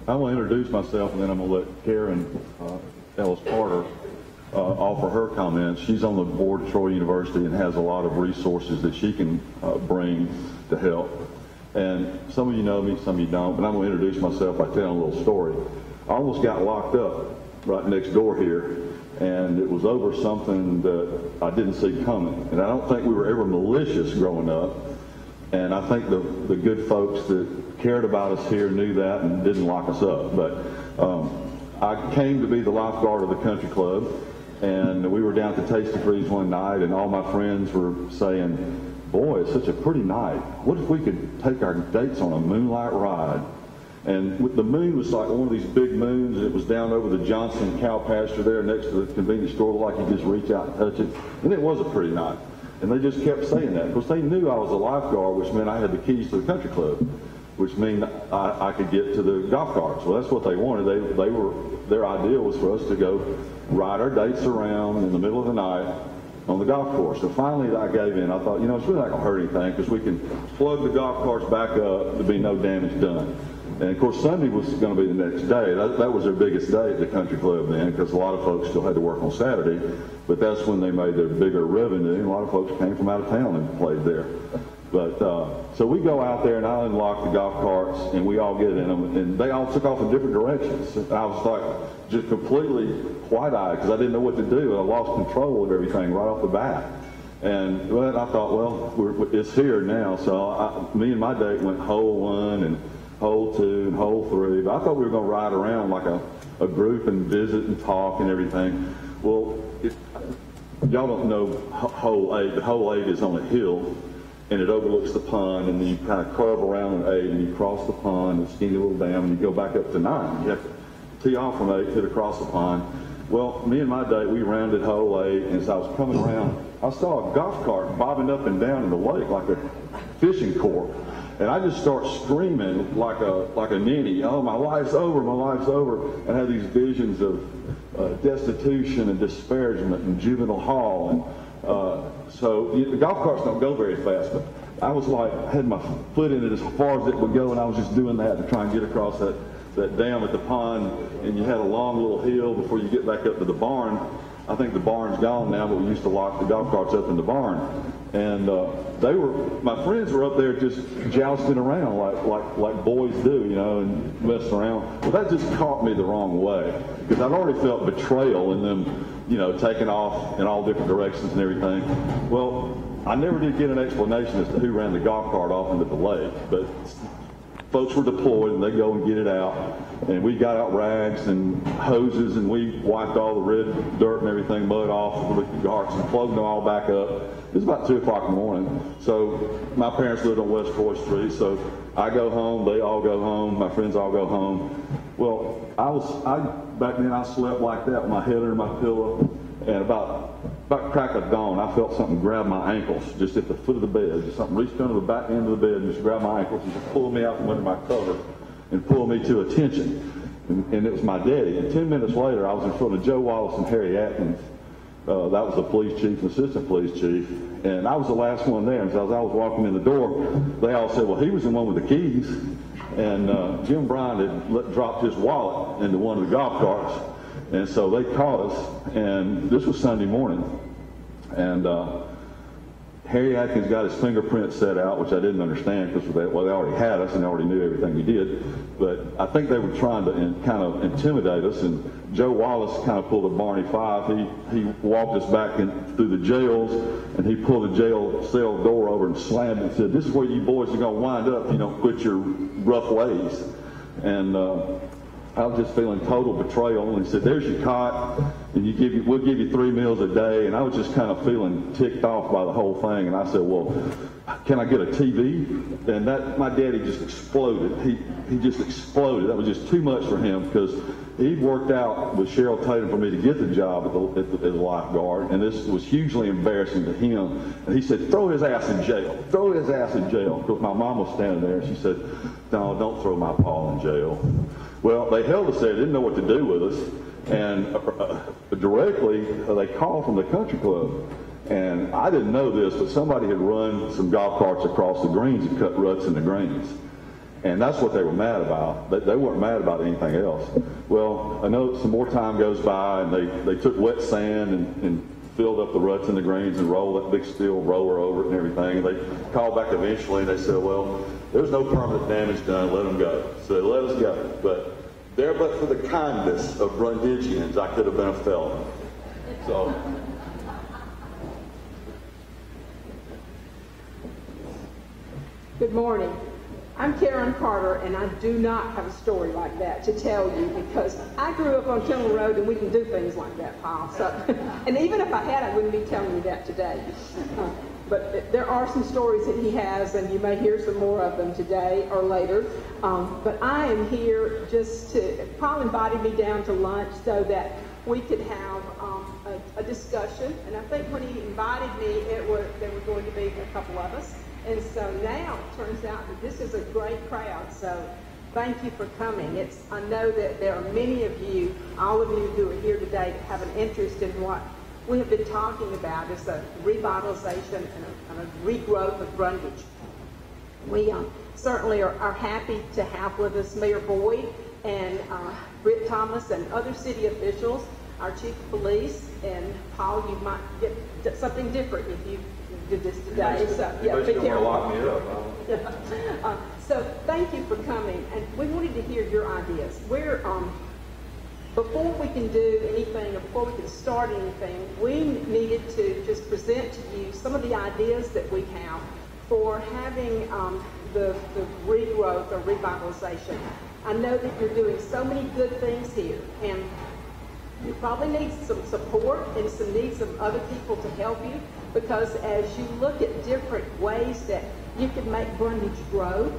I'm going to introduce myself, and then I'm going to let Karen Ellis Carter offer her comments. She's on the board of Troy University and has a lot of resources that she can bring to help. And some of you know me, some of you don't, but I'm going to introduce myself by telling a little story. I almost got locked up right next door here, and it was over something that I didn't see coming. And I don't think we were ever malicious growing up, and I think the good folks that cared about us here knew that and didn't lock us up. But I came to be the lifeguard of the country club, and we were down at the Tasty Freeze one night, and all my friends were saying, boy, it's such a pretty night. What if we could take our dates on a moonlight ride? And the moon was like one of these big moons. It was down over the Johnson cow pasture there next to the convenience store, like you just reach out and touch it. And it was a pretty night. And they just kept saying that because they knew I was a lifeguard, which meant I had the keys to the country club, which meant I could get to the golf carts. Well, that's what they wanted. Their idea was for us to go ride our dates around in the middle of the night on the golf course. So finally I gave in. I thought, you know, it's really not going to hurt anything because we can plug the golf carts back up, there'll be no damage done. And of course Sunday was going to be the next day. That was their biggest day at the country club then, because a lot of folks still had to work on Saturday, but that's when they made their bigger revenue. And a lot of folks came from out of town and played there. But so we go out there and I unlock the golf carts and we all get in them, and they all took off in different directions. And I was like just completely white-eyed because I didn't know what to do. I lost control of everything right off the bat. And well, I thought, well, it's here now. So me and my date went hole 1 and hole 2 and hole 3. But I thought we were going to ride around like a group and visit and talk and everything. Well, y'all don't know hole 8, but hole 8 is on a hill, and it overlooks the pond, and then you kind of curve around an 8, and you cross the pond, a skinny little dam, and you go back up to 9. You have to tee off from 8, hit across the pond. Well, me and my date, we rounded hole 8, and as I was coming around, I saw a golf cart bobbing up and down in the lake like a fishing cork. And I just start screaming like a ninny, oh, my life's over, my life's over. And I had these visions of destitution and disparagement and juvenile hall. And so the golf carts don't go very fast, but I was like, I had my foot in it as far as it would go, and I was just doing that to try and get across that dam at the pond. And you had a long little hill before you get back up to the barn. I think the barn's gone now, but we used to lock the golf carts up in the barn. And my friends were up there just jousting around like boys do, you know, and messing around. But that just caught me the wrong way because I'd already felt betrayal in them, you know, taking off in all different directions and everything. Well, I never did get an explanation as to who ran the golf cart off into the lake, but folks were deployed and they go and get it out. And we got out rags and hoses and we wiped all the red dirt and everything, mud off of the carts and plugged them all back up. It was about 2 o'clock in the morning. So my parents lived on West Troy Street, so I go home, they all go home, my friends all go home. Well, back then I slept like that with my head under my pillow, and about crack of dawn, I felt something grab my ankles just at the foot of the bed. Just something reached under the back end of the bed and just grabbed my ankles and just pulled me out from under my cover and pulled me to attention. And it was my daddy. And 10 minutes later, I was in front of Joe Wallace and Harry Atkins. That was the police chief and assistant police chief. And I was the last one there. And so as I was walking in the door, they all said, well, he was the one with the keys. And Jim Bryan had dropped his wallet into one of the golf carts. And so they caught us. And this was Sunday morning. And Harry Atkins got his fingerprint set out, which I didn't understand because they already had us and they already knew everything we did. But I think they were trying to kind of intimidate us. And Joe Wallace kind of pulled a Barney Fife. He walked us back through the jails, and he pulled the jail cell door over and slammed it and said, this is where you boys are going to wind up if you don't quit your rough ways. And I was just feeling total betrayal. And he said, there's your cot, and we'll give you 3 meals a day. And I was just kind of feeling ticked off by the whole thing. And I said, well, can I get a TV? And my daddy just exploded. He just exploded. That was just too much for him because he'd worked out with Cheryl Tatum for me to get the job as a lifeguard. And this was hugely embarrassing to him. And he said, throw his ass in jail. Throw his ass in jail. Because my mom was standing there and she said, no, don't throw my pa in jail. Well, they held us there, didn't know what to do with us, and directly they called from the country club. And I didn't know this, but somebody had run some golf carts across the greens and cut ruts in the greens. And that's what they were mad about. They weren't mad about anything else. Well, I know some more time goes by, and they took wet sand and filled up the ruts in the greens and rolled that big steel roller over it and everything. And they called back eventually and they said, well, there's no permanent damage done, let them go. So they let us go. But for the kindness of Brundigians, I could have been a felon. So. Good morning. I'm Karen Carter, and I do not have a story like that to tell you because I grew up on Tunnel Road and we can do things like that, Paul. So, and even if I had, I wouldn't be telling you that today. But there are some stories that he has, and you may hear some more of them today or later. But I am here just to, Paul invited me down to lunch so that we could have a discussion. And I think when he invited me, there were going to be a couple of us. And so now it turns out that this is a great crowd, so thank you for coming. I know that there are many of you, all of you who are here today, that have an interest in what we have been talking about. It's a revitalization and a regrowth of Brundage. We certainly are happy to have with us Mayor Boyd and Britt Thomas and other city officials, our chief of police, and Paul, you might get something different if you did this today. So, yeah, be careful. Lock me up. So thank you for coming, and we wanted to hear your ideas. Before we can do anything, or before we can start anything, we needed to just present to you some of the ideas that we have for having the regrowth or revitalization. I know that you're doing so many good things here, and you probably need some support and need some other people to help you, because as you look at different ways that you can make Brundage grow,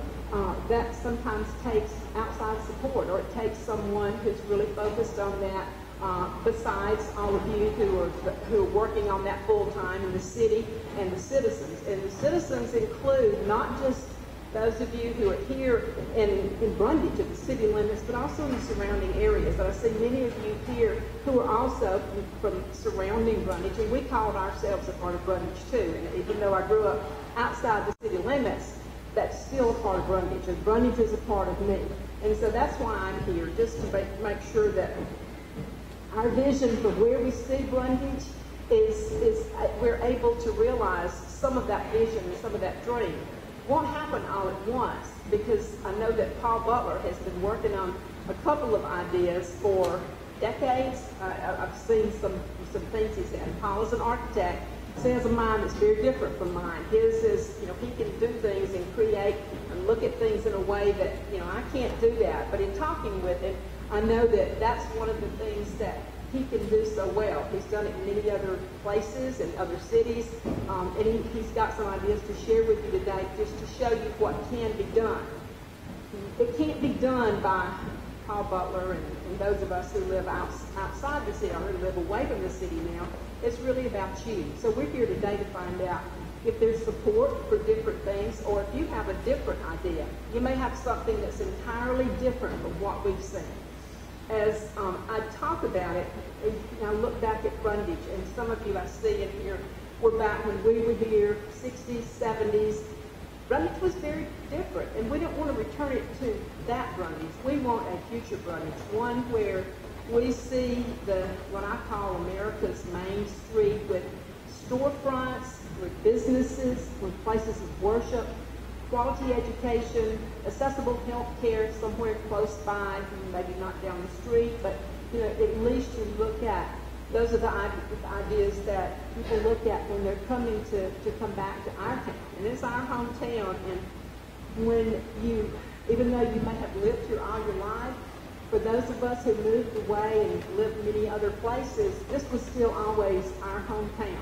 that sometimes takes outside support, or it takes someone who's really focused on that, besides all of you who are working on that full time in the city and the citizens. And the citizens include not just those of you who are here in Brundage, at the city limits, but also in the surrounding areas. And I see many of you here who are also from surrounding Brundage, and we called ourselves a part of Brundage too. And even though I grew up outside the city limits, that's still a part of Brundage, and Brundage is a part of me. And so that's why I'm here, just to make sure that our vision for where we see Brundage is we're able to realize some of that vision and some of that dream. Won't happen all at once, because I know that Paul Butler has been working on a couple of ideas for decades. I've seen some things he's had. Paul is an architect. He has a mind that's very different from mine. His is, he can do things and create and look at things in a way that, I can't do that. But in talking with him, I know that that's one of the things that he can do so well. He's done it in many other places and other cities, and he's got some ideas to share with you today, just to show you what can be done. It can't be done by Paul Butler and those of us who live outside the city, or who live away from the city now. It's really about you. So we're here today to find out if there's support for different things, or if you have a different idea. You may have something that's entirely different from what we've seen. As I talk about it, I look back at Brundage, and some of you I see in here were back when we were here, 60s, 70s. Brundage was very different, and we don't want to return it to that Brundage. We want a future Brundage, one where we see what I call America's Main Street, with storefronts, with businesses, with places of worship, quality education, accessible health care somewhere close by, maybe not down the street, but at least you look at, those are the ideas that people look at when they're coming to come back to our town. And it's our hometown, and when even though you may have lived here all your life, for those of us who moved away and lived many other places, this was still always our hometown.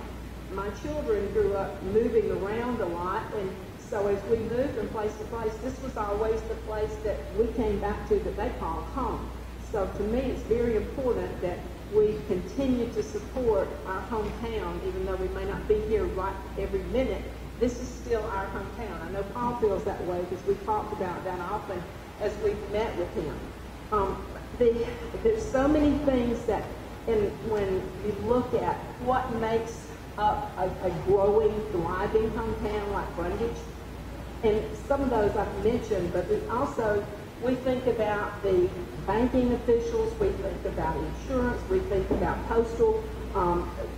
My children grew up moving around a lot, and so as we moved from place to place, this was always the place that we came back to that they called home. So to me, it's very important that we continue to support our hometown, even though we may not be here right every minute. This is still our hometown. I know Paul feels that way, because we've talked about that often as we've met with him. There's so many things that, when you look at what makes up a growing, thriving hometown like Brundage, And some of those I've mentioned, but we think about the banking officials, we think about insurance, we think about postal,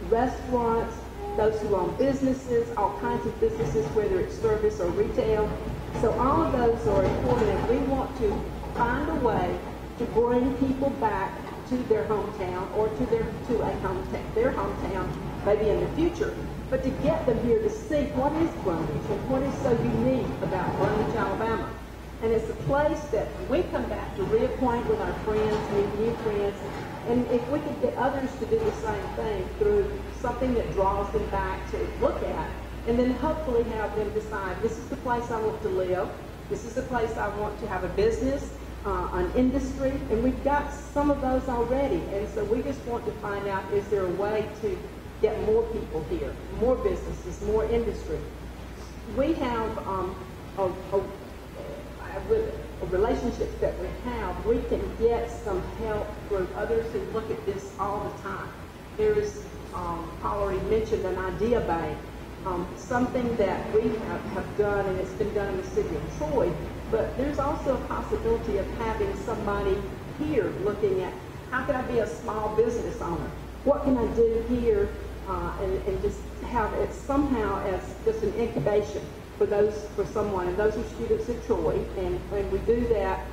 restaurants, those who own businesses, all kinds of businesses, whether it's service or retail. So all of those are important, and we want to find a way to bring people back to their hometown or to their hometown, maybe in the future. But to get them here to see what is Brundage and what is so unique about Brundage, Alabama. And it's a place that we come back to reacquaint with our friends, meet new friends, and if we could get others to do the same thing through something that draws them back to look at, and then hopefully have them decide, this is the place I want to live, this is the place I want to have a business, an industry, and we've got some of those already. And so we just want to find out, is there a way to get more people here, more businesses, more industry. We have with relationships that we have, we can get some help through others who look at this all the time. There's, Paul already mentioned an idea bank, something that we have done, and it's been done in the city of Troy, but there's also a possibility of having somebody here looking at, how can I be a small business owner? What can I do here? And just have it somehow as just an incubation for someone, and those are students at Troy, and we do that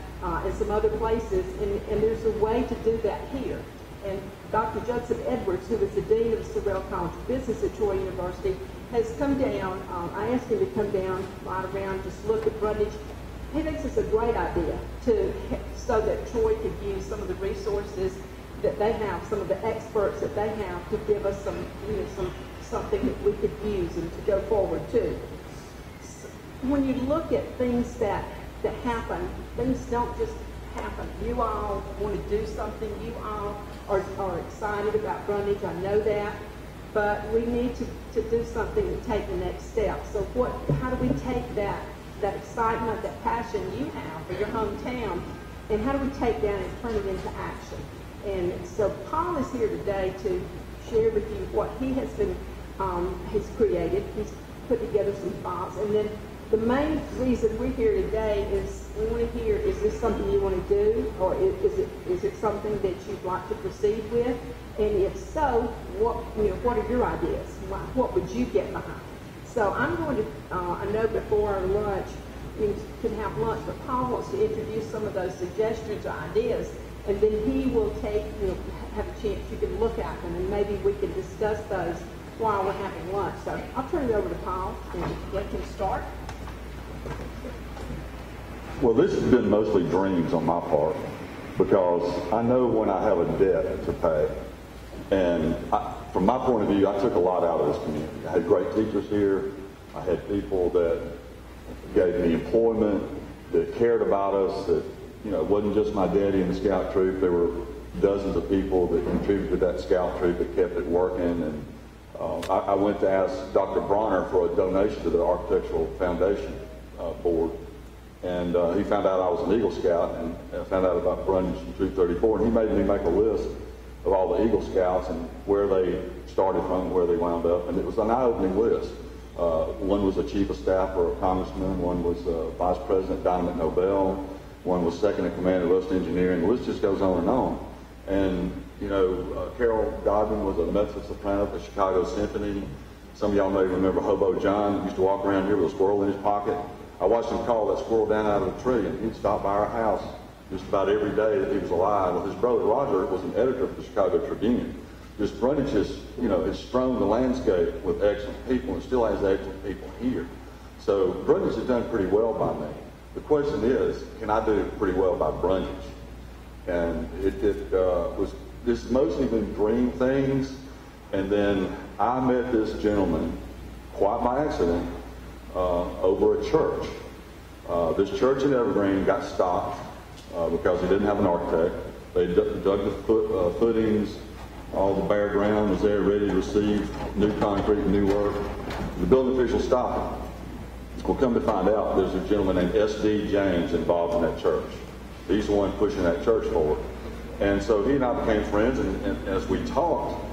in some other places, and there's a way to do that here. And Dr. Judson Edwards, who is the Dean of the Sorrell College of Business at Troy University, has come down. I asked him to come down, ride around, just look at Brundage. He thinks it's a great idea so that Troy could use some of the resources that they have, some of the experts that they have, to give us something that we could use and to go forward to. When you look at things that happen, things don't just happen. You all want to do something. You all are excited about Brundage. I know that. But we need to do something to take the next step. So how do we take that excitement, that passion you have for your hometown, and how do we take that and turn it into action? And so Paul is here today to share with you what he has been, has created. He's put together some thoughts. And then the main reason we're here today is we want to hear, is this something you want to do? Or is it something that you'd like to proceed with? And if so, what are your ideas? What would you get behind? So I'm going to, I know before our lunch, you can have lunch, but Paul wants to introduce some of those suggestions or ideas, and then he will have a chance, you can look at them, and maybe we can discuss those while we're having lunch. So I'll turn it over to Paul and let him start. Well, this has been mostly dreams on my part, because I know when I have a debt to pay, and from my point of view, I took a lot out of this community. I had great teachers here. I had people that gave me employment, that cared about us, that, it wasn't just my daddy and the scout troop. There were dozens of people that contributed to that scout troop that kept it working. And I went to ask Dr. Bronner for a donation to the Architectural Foundation Board. And he found out I was an Eagle Scout, and found out about Brundage and Troop 34, and he made me make a list of all the Eagle Scouts and where they started from, where they wound up, and it was an eye-opening list. One was a chief of staff for a congressman, one was vice president, Dynamite Nobel, one was second in command of Rust Engineering. The list just goes on and on. And, Carol Godwin was a mezzo soprano at the Chicago Symphony. Some of y'all may remember Hobo John, who used to walk around here with a squirrel in his pocket. I watched him call that squirrel down out of the tree, and he'd stop by our house just about every day that he was alive. Well, his brother Roger was an editor for the Chicago Tribune. Just Brundage has strewn the landscape with excellent people, and still has excellent people here. So Brundage has done pretty well by me. The question is, can I do pretty well by Brundage? And it's mostly been dream things. And then I met this gentleman, quite by accident, over a church. This church in Evergreen got stopped because they didn't have an architect. They dug the footings, all the bare ground was there ready to receive new concrete, new work. The building official stopped it. Well, come to find out, there's a gentleman named S.D. James involved in that church. He's the one pushing that church forward. And so he and I became friends, and as we talked,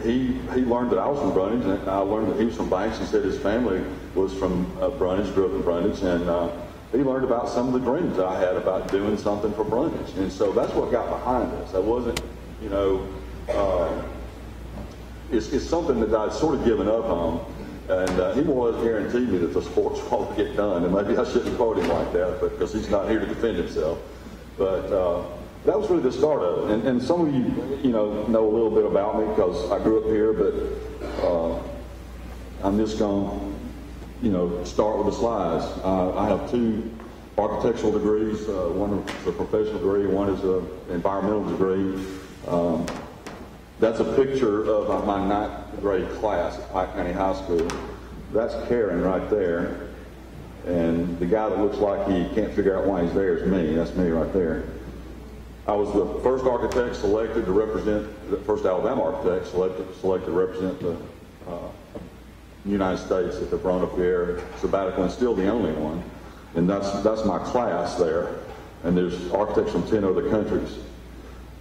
he learned that I was from Brundage, and I learned that he was from Banks. He said his family was from Brundage, grew up in Brundage, and he learned about some of the dreams I had about doing something for Brundage. And so that's what got behind this. I wasn't, you know, it's something that I'd sort of given up on. And he more or less guaranteed me that the sports won't get done. And maybe I shouldn't quote him like that, because he's not here to defend himself. But that was really the start of it. And some of you, know a little bit about me because I grew up here, but I'm just going to, start with the slides. I have 2 architectural degrees. One is a professional degree, one is an environmental degree. That's a picture of my 9th grade class at Pike County High School. That's Karen right there. And the guy that looks like he can't figure out why he's there is me. That's me right there. I was the first architect selected to represent, the first Alabama architect selected to represent the United States at the Verona Pierre sabbatical, and still the only one. And that's my class there. And there's architects from 10 other countries.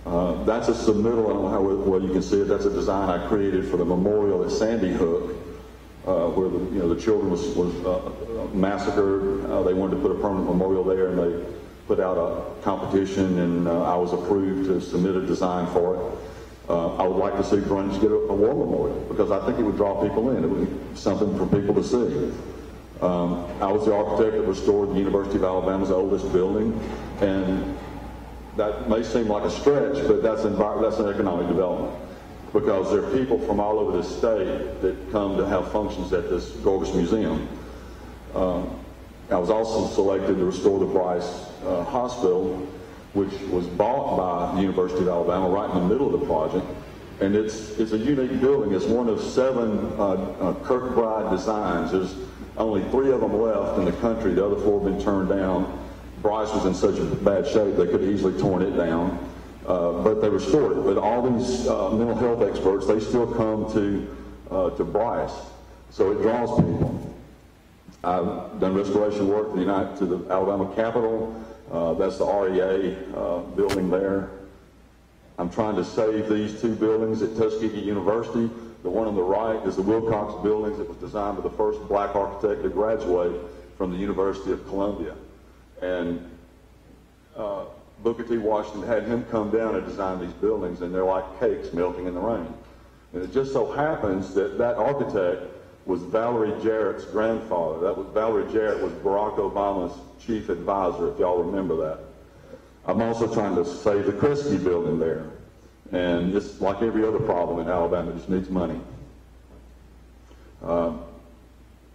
That's a submittal. I don't know how well you can see it. That's a design I created for the memorial at Sandy Hook, where the children was massacred. They wanted to put a permanent memorial there, and they put out a competition, and I was approved to submit a design for it. I would like to see Brundage get a war memorial, because I think it would draw people in. It would be something for people to see. I was the architect that restored the University of Alabama's oldest building, and that may seem like a stretch, but that's an economic development, because there are people from all over the state that come to have functions at this gorgeous museum. I was also selected to restore the Bryce Hospital, which was bought by the University of Alabama right in the middle of the project. And it's a unique building. It's one of 7 Kirkbride designs. There's only 3 of them left in the country. The other 4 have been turned down. Bryce was in such bad shape they could have easily torn it down, but they restored it. But all these mental health experts, they still come to Bryce, so it draws people. I've done restoration work to the Alabama Capitol. That's the REA building there. I'm trying to save these 2 buildings at Tuskegee University. The one on the right is the Wilcox Buildings. It was designed by the first black architect to graduate from the University of Columbia. And Booker T. Washington had him come down and design these buildings, and they're like cakes melting in the rain. And it just so happens that architect was Valerie Jarrett's grandfather. Valerie Jarrett was Barack Obama's chief advisor, if y'all remember that. I'm also trying to save the Kresge building there. And just like every other problem in Alabama, it just needs money.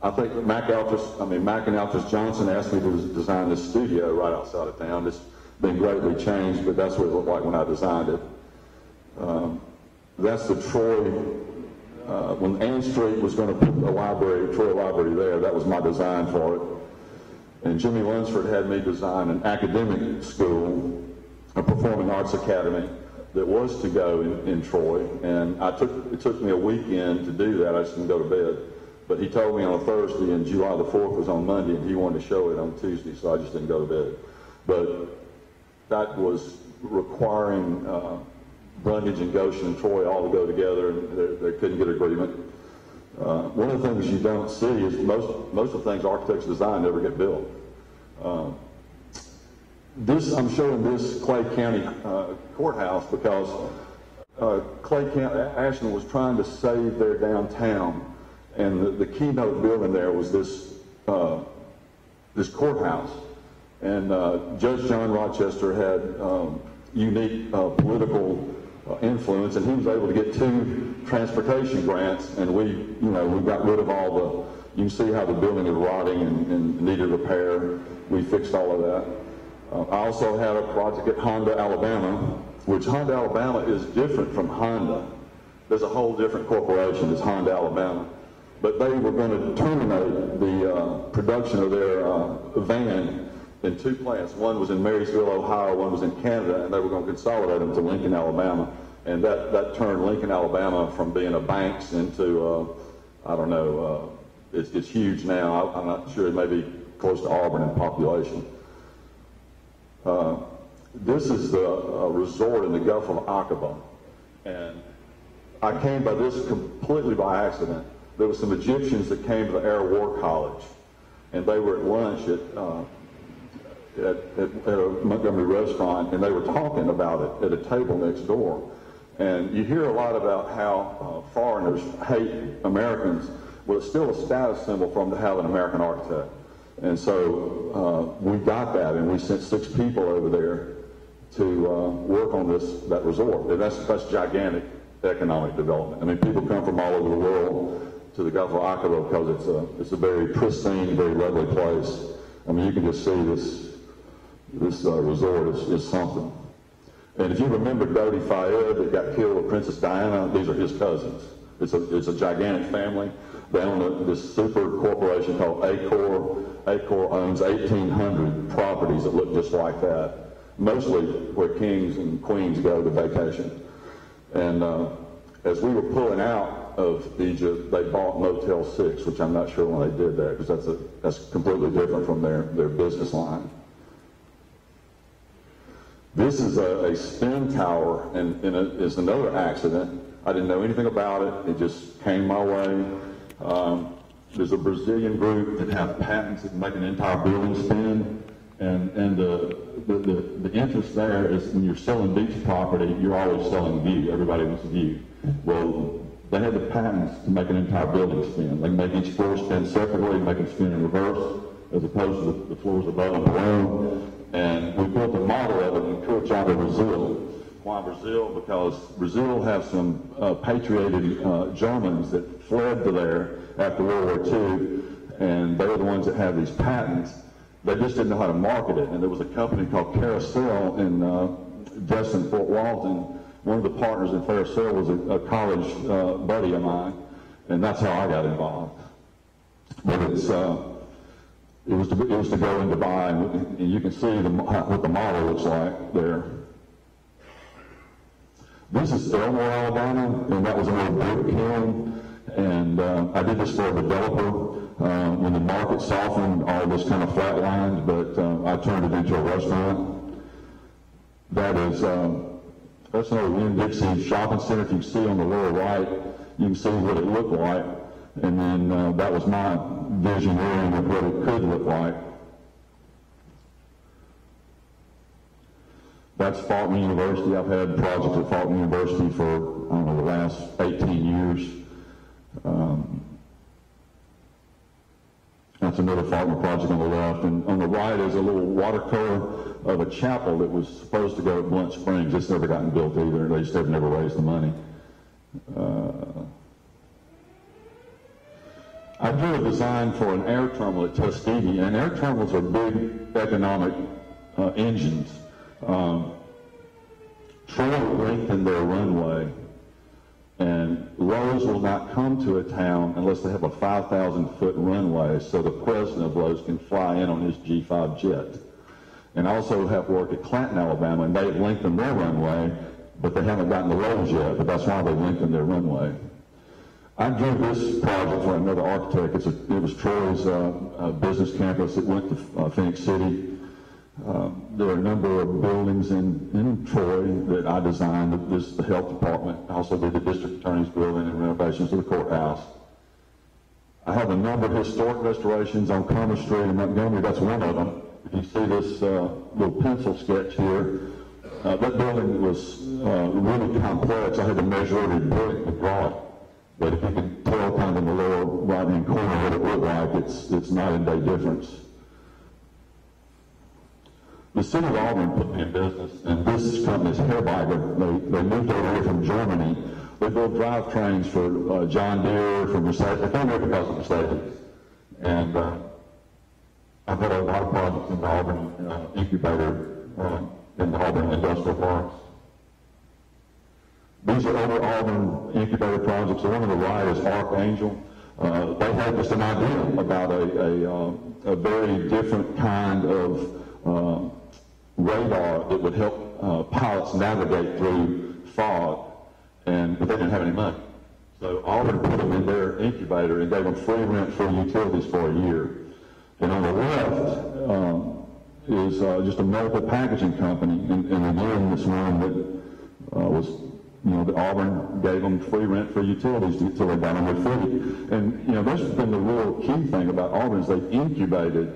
I think Mack and Altus Johnson asked me to design this studio right outside of town. It's been greatly changed, but that's what it looked like when I designed it. That's the Troy, when Ann Street was going to put a Troy Library there, that was my design for it. And Jimmy Lunsford had me design an academic school, a performing arts academy, that was to go in Troy. And it took me a weekend to do that. I just didn't go to bed. But he told me on a Thursday, and July the 4th was on Monday, and he wanted to show it on Tuesday, so I just didn't go to bed. But that was requiring Brundage and Goshen and Troy all to go together, and they couldn't get agreement. One of the things you don't see is most of the things architects design never get built. I'm showing this Clay County courthouse because Clay County, Ashland was trying to save their downtown. And the keynote building there was this courthouse. And Judge John Rochester had unique political influence, and he was able to get 2 transportation grants, and we got rid of all the, you can see how the building is rotting and needed repair. We fixed all of that. I also had a project at Honda, Alabama, which Honda, Alabama is different from Honda. There's a whole different corporation, it's Honda, Alabama. But they were going to terminate the production of their van in 2 plants. One was in Marysville, Ohio, one was in Canada, and they were going to consolidate them to Lincoln, Alabama. And that turned Lincoln, Alabama from being a Banks into, I don't know, it's huge now. I'm not sure, it may be close to Auburn in population. This is the resort in the Gulf of Aqaba. And I came by this completely by accident. There were some Egyptians that came to the Air War College, and they were at lunch at a Montgomery restaurant, and they were talking about it at a table next door. And you hear a lot about how foreigners hate Americans. Well, it's still a status symbol for them to have an American architect. And so we got that, and we sent 6 people over there to work on that resort. And that's gigantic economic development. I mean, people come from all over the world to the Gulf of Aqaba because it's a very pristine, very lovely place. I mean, you can just see this resort is something. And if you remember Dodi Fayed that got killed with Princess Diana, these are his cousins. It's a gigantic family. They own this super corporation called Accor. Accor owns 1,800 properties that look just like that, mostly where kings and queens go to vacation. And as we were pulling out of Egypt, they bought Motel 6, which I'm not sure when they did that, because that's completely different from their business line. This is a spin tower, and it's another accident. I didn't know anything about it. It just came my way. There's a Brazilian group that have patents that make an entire building spin, and the interest there is when you're selling beach property, you're always selling view. Everybody wants a view. Well, they have the patents to make an entire building spin. They can make each floor spin separately, make them spin in reverse, as opposed to the floors above and below. And we built a model of it in Curitiba, Brazil. Why Brazil? Because Brazil has some patriotic Germans that fled to there after World War II, and they were the ones that had these patents. They just didn't know how to market it. And there was a company called Carousel in Destin, Fort Walton. One of the partners in Carousel was a college buddy of mine, and that's how I got involved. But it was to go in Dubai, and you can see what the model looks like there. This is Elmore, Alabama, and that was an old brick kiln. And I did this for a developer. When the market softened, all this kind of flatlined, but I turned it into a restaurant. That's another Winn-Dixie shopping center. If you can see on the lower right, you can see what it looked like. And then that was my visioning of what it could look like. That's Faulkner University. I've had projects at Faulkner University for, I don't know, the last 18 years. That's another Faulkner project on the left. And on the right is a little watercolor of a chapel that was supposed to go at Blunt Springs. It's never gotten built either. They just have never raised the money. I drew a design for an air terminal at Tuskegee, and air terminals are big economic engines. Troy lengthened their runway, and Lowe's will not come to a town unless they have a 5,000-foot runway, so the president of Lowe's can fly in on his G5 jet. And I also have worked at Clanton, Alabama, and they've lengthened their runway, but they haven't gotten to Lowe's yet, but that's why they lengthened their runway. I drew this project for another architect. It was Troy's business campus. It went to Phoenix City. There are a number of buildings in Troy that I designed. This is the health department. I also did the district attorney's building and renovations of the courthouse. I have a number of historic restorations on Commerce Street in Montgomery. That's one of them. If you see this little pencil sketch here, that building was really complex. I had to measure every brick to draw it. But if you can tell kind of in the lower right-hand corner what it looked like, it's night and day difference. The city of Auburn put me in business, and this company is Herbiger. They moved over here from Germany. They build drivetrains for John Deere, for Mercedes. They came here because of Mercedes. And I've had a lot of projects in the Auburn incubator, in the Auburn industrial parks. These are other Auburn incubator projects. The one on the right is Archangel. They had just an idea about a very different kind of radar that would help pilots navigate through fog, but they didn't have any money. So Auburn put them in their incubator and gave them free rent, free utilities for a year. And on the left is just a medical packaging company, and again, this one that was that Auburn gave them free rent for utilities until they got on their feet. And, that's been the real key thing about Auburn is they've incubated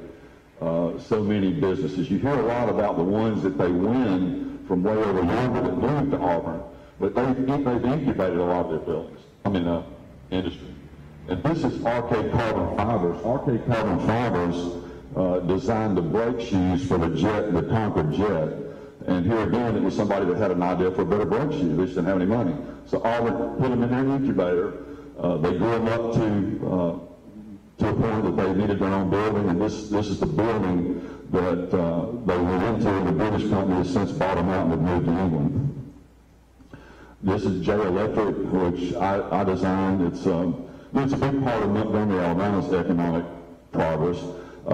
so many businesses. You hear a lot about the ones that they win from way over yonder that moved to Auburn, but they've incubated a lot of their industry. And this is Arcade Carbon Fibers. Arcade Carbon Fibers designed the brake shoes for the Concord jet. And here again, it was somebody that had an idea for a better brake shoe. They just didn't have any money. So Auburn put them in their incubator. They grew them up to a point that they needed their own building, and this is the building that they went into, and the British company has since bought them out and have moved to England. This is J Electric, which I designed. It's a big part of Montgomery, Alabama's economic progress.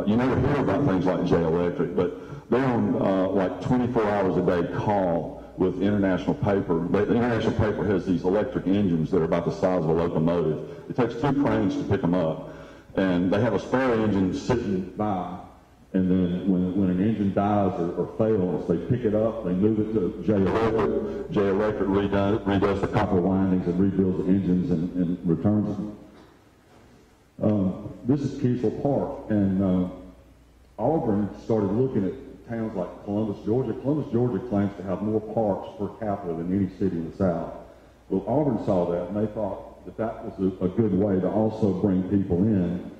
You never hear about things like J Electric, but they're on like 24 hours a day call with International Paper. The International Paper has these electric engines that are about the size of a locomotive. It takes 2 cranes to pick them up. And they have a spare engine sitting by, and then when an engine dies or fails, they pick it up, they move it to J Electric. J Electric redoes the copper windings and rebuilds the engines and returns them. This is Kiesel Park, and Auburn started looking at towns like Columbus, Georgia. Columbus, Georgia claims to have more parks per capita than any city in the South. Well, Auburn saw that, and they thought that was a good way to also bring people in.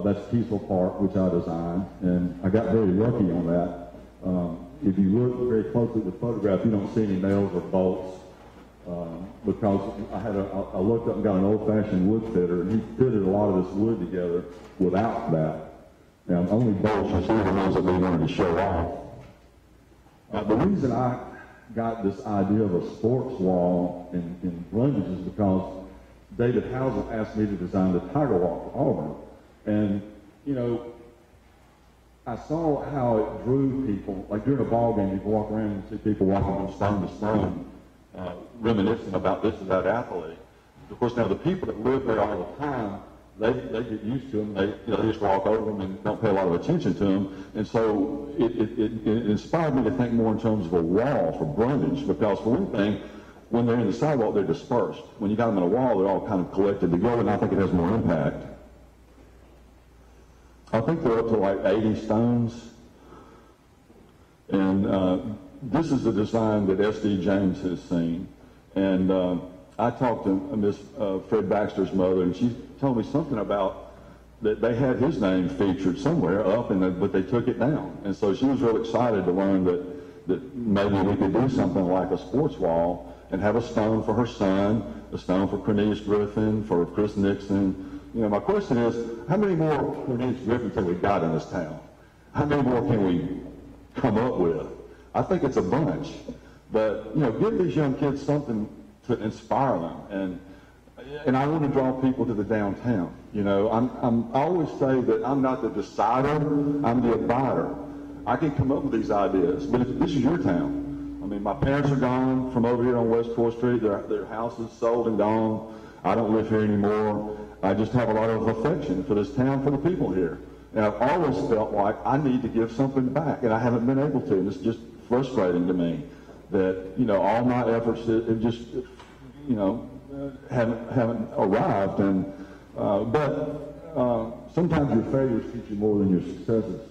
That's Kiesel Park, which I designed, and I got very lucky on that. If you look very closely at the photograph, you don't see any nails or bolts, because I looked up and got an old-fashioned wood fitter, and he fitted a lot of this wood together without that. Now, only bolts you see are the ones that we wanted to show off. The reason I got this idea of a sports wall in Brundage is because David Housen asked me to design the Tiger Walk for Auburn. And, I saw how it drew people. Like during a ball game, you can walk around and see people walking from stone to stone, reminiscing about this and that athlete. Of course, now the people that live there all the time, they get used to them. They just walk over them and don't pay a lot of attention to them. And so it inspired me to think more in terms of a wall for Brundage, because for one thing, when they're in the sidewalk, they're dispersed. When you got them in a wall, they're all kind of collected together, and I think it has more impact. I think they're up to like 80 stones. And this is the design that S.D. James has seen. And I talked to Miss Fred Baxter's mother, and she told me something about that they had his name featured somewhere up, but they took it down. And so she was real excited to learn that maybe we could do something like a sports wall and have a stone for her son, a stone for Cornelius Griffin, for Chris Nixon. My question is, how many more Cornelius Griffins have we got in this town? How many more can we come up with? I think it's a bunch. But, give these young kids something to inspire them. And I want to draw people to the downtown. I always say that I'm not the decider, I'm the advisor. I can come up with these ideas, but this is your town. I mean, my parents are gone from over here on West 4th Street. Their house is sold and gone. I don't live here anymore. I just have a lot of affection for this town, for the people here. And I've always felt like I need to give something back, and I haven't been able to. And it's just frustrating to me that, all my efforts have just, haven't arrived. And but sometimes your failures teach you more than your successes.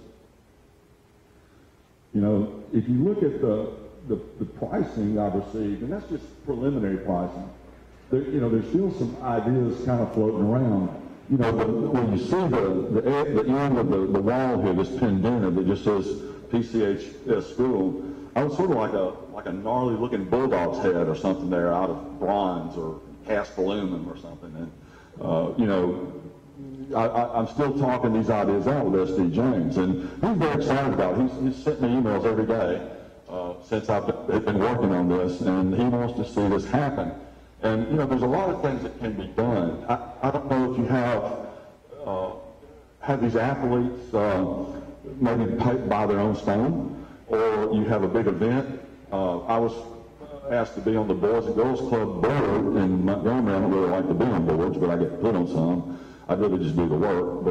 If you look at the pricing I've received, and that's just preliminary pricing. There's still some ideas kind of floating around. When you see the end of the wall here, this pendant that just says PCHS School, I was sort of like a gnarly looking bulldog's head or something there out of bronze or cast aluminum or something. And I'm still talking these ideas out with S.D. James, and he's very excited about it. He's sent me emails every day since I've been working on this, and he wants to see this happen. And, there's a lot of things that can be done. I don't know if you have these athletes maybe buy their own stone, or you have a big event. I was asked to be on the Boys and Girls Club board in Montgomery. I don't really like to be on boards, but I get put on some. I'd rather just do the work.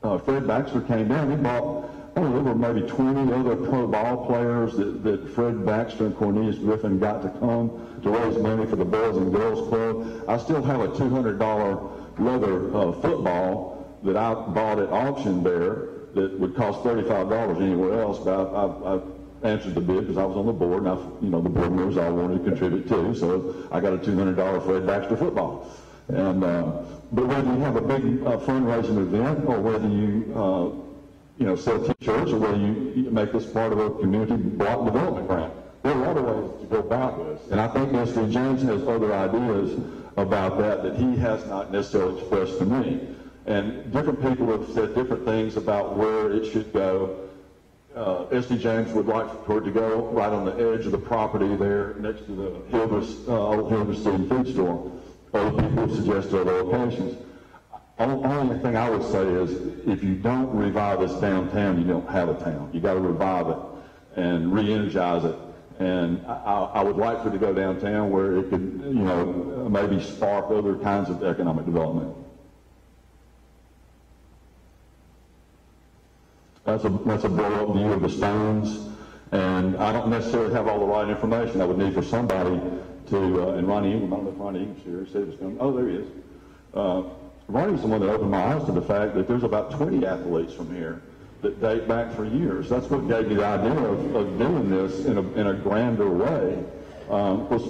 But Fred Baxter came down. He bought there were maybe 20 other pro ball players that Fred Baxter and Cornelius Griffin got to come to raise money for the Boys and Girls Club. I still have a $200 leather football that I bought at auction there that would cost $35 anywhere else, but I answered the bid because I was on the board, and the board members all wanted to contribute too, so I got a $200 Fred Baxter football. And but whether you have a big fundraising event, or whether you sell T-shirts, or whether you make this part of a community block development grant, there are other ways to go about this. And I think Mr. James has other ideas about that he has not necessarily expressed to me. And different people have said different things about where it should go. S.D. James would like for it to go right on the edge of the property there next to the old Hilderstein food store. Other people suggest other locations. Only thing I would say is, if you don't revive this downtown, you don't have a town. You got to revive it and re-energize it. And I would like for it to go downtown where it could, maybe spark other kinds of economic development. That's a blow-up view of the Stones, and I don't necessarily have all the right information. I would need for somebody to, and Ronnie Ingram, I don't know if Ronnie Ingram's here, he said he was coming. Oh, there he is. Ronnie's the one that opened my eyes to the fact that there's about 20 athletes from here that date back for years. That's what gave me the idea of doing this in a grander way. Because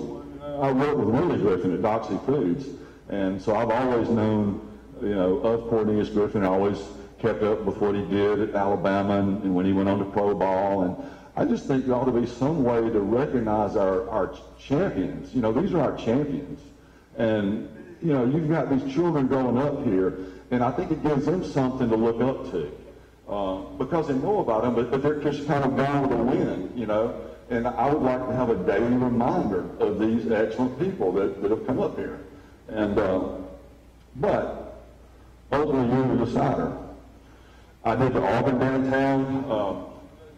I worked with Willie Griffin at Doxy Foods, and so I've always known, of Cornelius Griffin. I always kept up with what he did at Alabama and when he went on to pro ball. And I just think there ought to be some way to recognize our champions. These are our champions. And, you've got these children growing up here, and I think it gives them something to look up to. Because they know about them, but they're just kind of gone with the wind, And I would like to have a daily reminder of these excellent people that have come up here. And, but ultimately you're the decider. I did the Auburn downtown.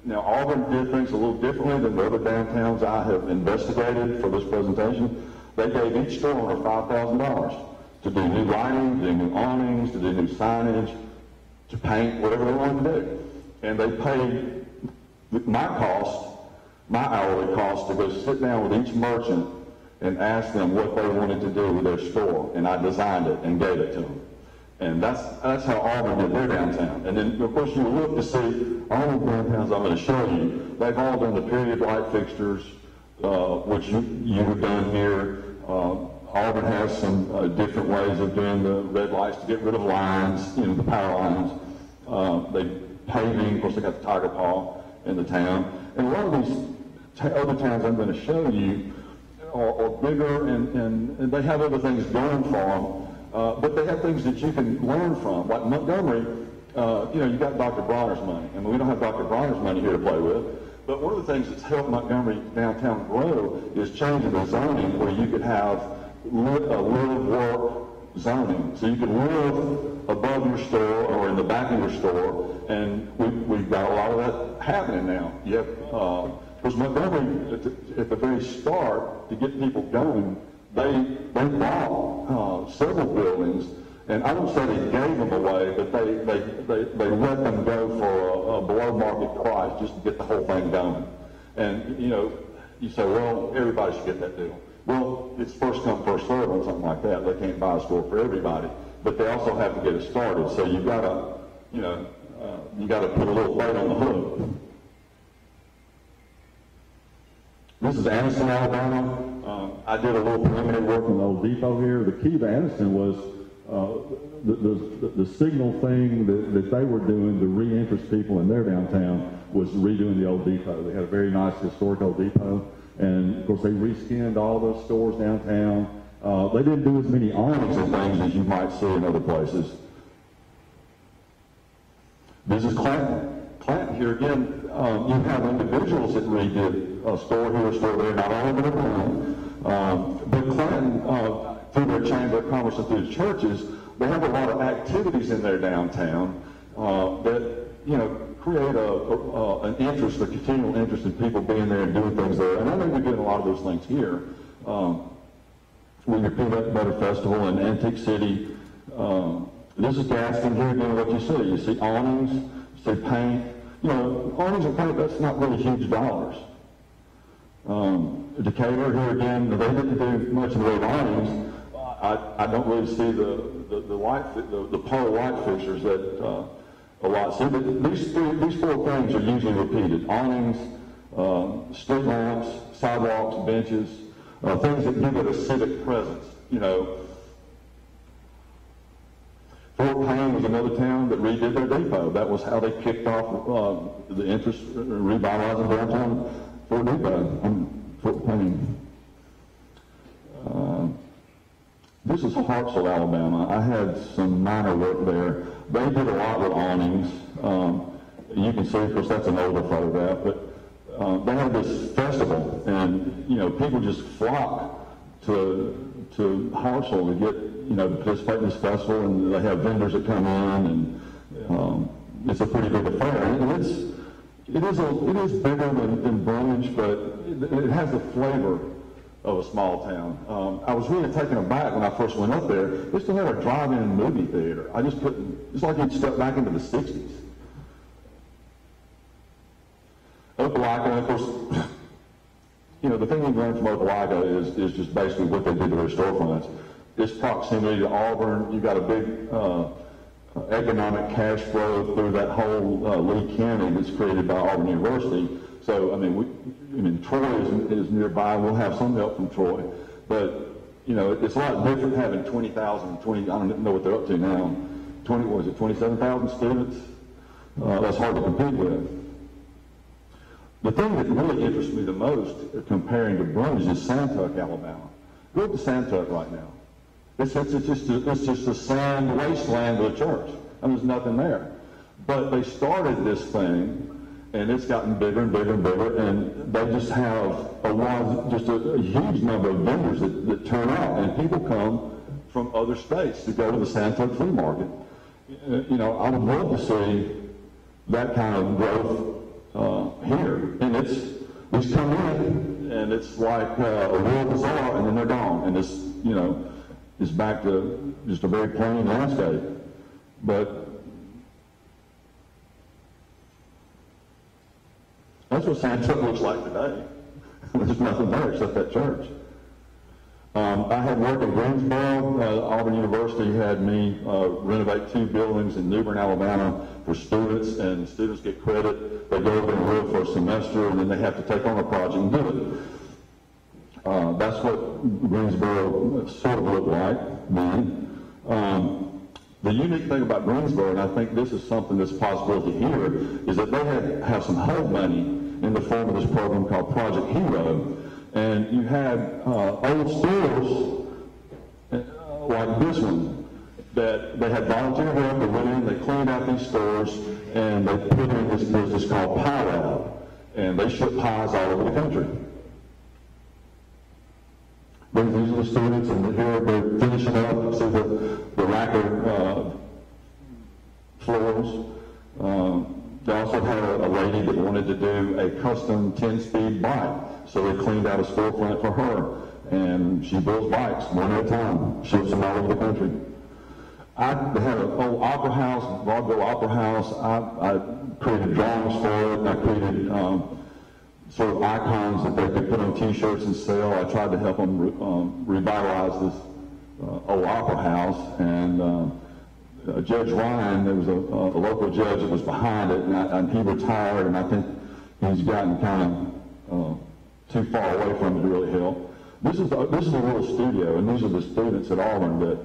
Now, Auburn did things a little differently than the other downtowns I have investigated for this presentation. They gave each store owner $5,000 to do new lighting, to do new awnings, to do new signage, to paint, whatever they wanted to do. And they paid my hourly cost, to go sit down with each merchant and ask them what they wanted to do with their store. And I designed it and gave it to them. And that's how Auburn did their downtown. And then, of course, you look to see all the downtowns I'm going to show you. They've all done the period light fixtures, which you have done here. Auburn has some different ways of doing the red lights to get rid of lines, the power lines. They paving, of course, they got the Tiger Paw in the town. And a lot of these other towns I'm going to show you are bigger, and they have other things going for them. But they have things that you can learn from. Like Montgomery, you got Dr. Bronner's money. I mean, we don't have Dr. Bronner's money here to play with. But one of the things that's helped Montgomery downtown grow is changing the zoning where you could have live-work zoning. So you could live above your store or in the back of your store, and we've got a lot of that happening now. You have, because Montgomery, at the very start, to get people going, they bought several buildings, and I don't say they gave them away, but they let them go for a below market price just to get the whole thing going. And you say, well, everybody should get that deal. Well, it's first come, first serve on something like that. They can't buy a store for everybody, but they also have to get it started. So you gotta, you gotta put a little bait on the hook. This is Anniston, Alabama. I did a little preliminary work in the old depot here. The key to Anniston was the signal thing that they were doing to re-interest people in their downtown was redoing the old depot. They had a very nice historic old depot, and of course they reskinned all those stores downtown. They didn't do as many awnings and things as you might see in other places. This is Clanton. Clanton here again, you have individuals that redid a store here, a store there, not all of them are done. But Clanton, through their Chamber of Commerce and through the churches, they have a lot of activities in their downtown that, create an interest, a continual interest in people being there and doing things there. And I think we're doing a lot of those things here. With your Peanut Butter Festival in Antique City. This is Gaston here again, what you see. You see awnings, you see paint. you know, awnings and paint, that's not really huge dollars. Decatur, here again, they didn't do much in the way of awnings. I don't really see the pole light fixtures that a lot see, but these four things are usually repeated: awnings, street lamps, sidewalks, benches, things that give it a civic presence. You know, Fort Payne was another town that redid their depot. That was how they kicked off the interest in revitalizing downtown Fort Depot, Fort Payne. This is Hartselle, Alabama. I had some minor work there. They did a lot with awnings. You can see, of course, that's an older photograph, but they had this festival, and you know, people just flock to Hartselle to get, you know, to participate in this festival, and they have vendors that come in, and it's a pretty big affair. And it is bigger than Bromwich, but it has the flavor of a small town. I was really taken aback when I first went up there. They still had a drive-in movie theater. I just couldn't, it's like you'd step back into the 60s. Opelika, of course, you know, the thing we learned from Opelika is just basically what they did to their storefronts. Its proximity to Auburn, you've got a big economic cash flow through that whole Lee County that's created by Auburn University. So, I mean, Troy is nearby. We'll have some help from Troy. But, you know, it's a lot different having 20,000, I don't know what they're up to now, 27,000 students? That's hard to compete with. The thing that really interests me the most, comparing to Bromwich, is Santuck, Alabama. Go up to Santuck right now. It's just a sand wasteland of a church. I mean, there's nothing there. But they started this thing, and it's gotten bigger and bigger and bigger, and they just have a huge number of vendors that turn out, and people come from other states to go to the Santuck Flea Market. You know, I would love to see that kind of growth here, and it's come in, and it's like a real bazaar, and then they're gone, and it's, you know, it's back to just a very plain landscape. But that's what Santuck looks like today. There's nothing there except that church. I had worked in Greensboro. Auburn University had me renovate 2 buildings in New Bern, Alabama for students, and students get credit. They go over and live for a semester, and then they have to take on a project and do it. That's what Greensboro sort of looked like then. The unique thing about Greensboro, and I think this is something that's a possibility here, is that they have some HUD money in the form of this program called Project Hero. And you had old stores like this one that they had volunteer help. They went in, they cleaned out these stores, and they put in this business called Pie Lab. And they ship pies all over the country. These are the students, and here they're finishing up. See the lacquer floors. They also had a lady that wanted to do a custom 10-speed bike, so they cleaned out a storefront for her, and she builds bikes one at a time, ships them all over the country. I had an old opera house, vaudeville opera house. I created drawings for it, and I created sort of icons that they could put on T-shirts and sell. I tried to help them revitalize this old opera house, and Judge Ryan, there was a local judge that was behind it, and he retired, and I think he's gotten kind of too far away from it to really help. This is a little studio, and these are the students at Auburn that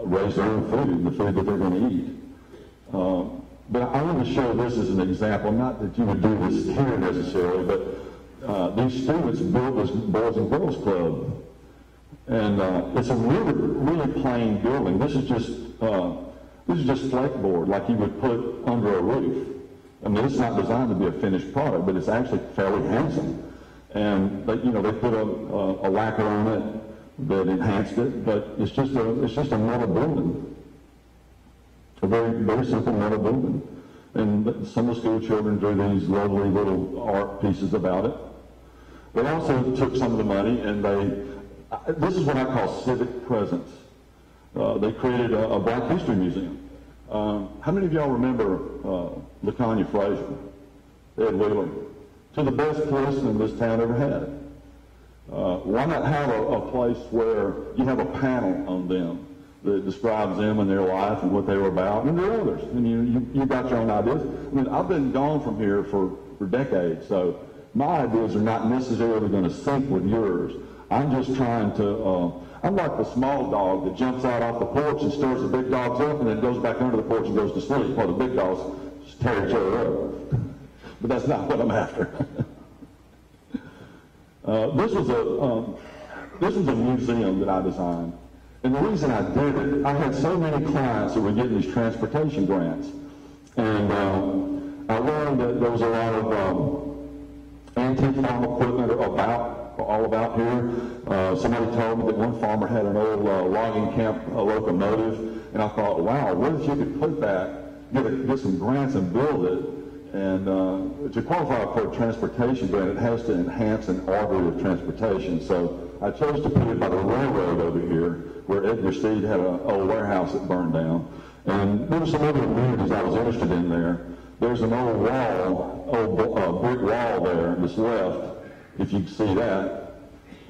raise their own food, the food that they're going to eat. But I want to show this as an example, not that you would do this here necessarily, but these students built this Boys and Girls Club. And it's a really, really plain building. This is just flakeboard, like you would put under a roof. I mean, it's not designed to be a finished product, but it's actually fairly handsome. And they put a lacquer on it that enhanced it, but it's just a metal building, a very, very simple metal building. And some of the school children drew these lovely little art pieces about it. They also took some of the money and this is what I call civic presence. They created a Black History Museum. How many of y'all remember LaTanya Frazier, Ed Wheeler? To the best person this town ever had. Why not have a place where you have a panel on them that describes them and their life and what they were about, and there are others, and you got your own ideas. I mean, I've been gone from here for decades, so my ideas are not necessarily going to sync with yours. I'm just trying to, I'm like the small dog that jumps out off the porch and stirs the big dogs up and then goes back under the porch and goes to sleep, while the big dogs just tear each other up. But that's not what I'm after. This was a museum that I designed. And the reason I did it, I had so many clients that were getting these transportation grants. And I learned that there was a lot of antique farm equipment all about here. Somebody told me that one farmer had an old logging camp locomotive. And I thought, wow, what if you could put that, get some grants and build it? And to qualify for a transportation grant, it has to enhance an artery of transportation. So I chose to put it by the railroad over here, where Edgar Steed had an old warehouse that burned down. And there were some other amenities I was interested in there. There's an old brick wall there that's left, if you can see that.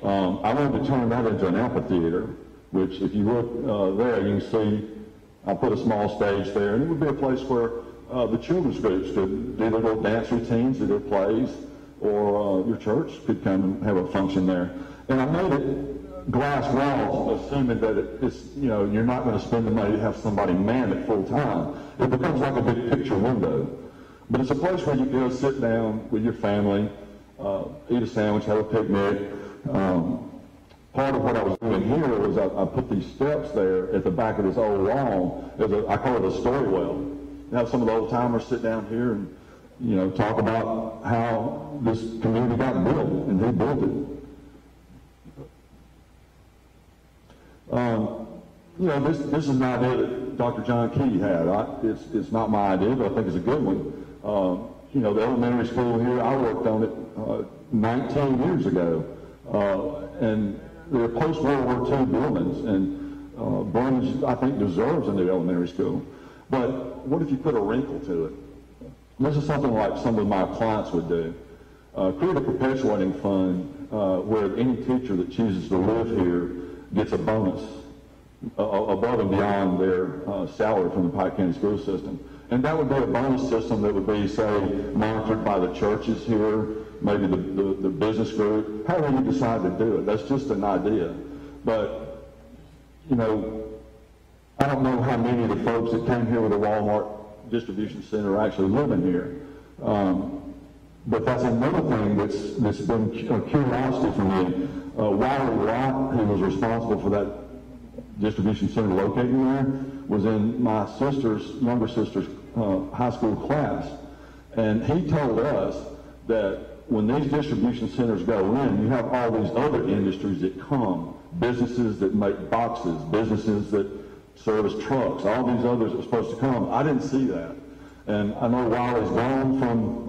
I wanted to turn that into an amphitheater, which if you look there, you can see I put a small stage there, and it would be a place where the children's groups could do their little dance routines, do their plays, or your church could come and have a function there. And I made it glass walls, assuming that you're not going to spend the money to have somebody man it full time. It becomes like a big picture window. But it's a place where you can go sit down with your family, eat a sandwich, have a picnic. Part of what I was doing here was I put these steps there at the back of this old wall. I call it a story well. Have some of the old timers sit down here and talk about how this community got built and who built it. This is an idea that Dr. John Key had. It's not my idea, but I think it's a good one. The elementary school here, I worked on it 19 years ago, and they're post-World War II buildings, and Brundage, I think, deserves a new elementary school. But what if you put a wrinkle to it? This is something like some of my clients would do. Create a perpetuating fund where any teacher that chooses to live here gets a bonus above and beyond their salary from the Pike County School System. And that would be a bonus system that would be, say, monitored by the churches here, maybe the business group, however you decide to do it. That's just an idea. But, I don't know how many of the folks that came here with the Walmart distribution center are actually living here. But that's another thing that's been a curiosity for me. Wiley Watt, who was responsible for that distribution center located there, was in my younger sister's high school class. And he told us that when these distribution centers go in, you have all these other industries that come, businesses that make boxes, businesses that service trucks, all these others are supposed to come. I didn't see that. And I know Wiley's gone from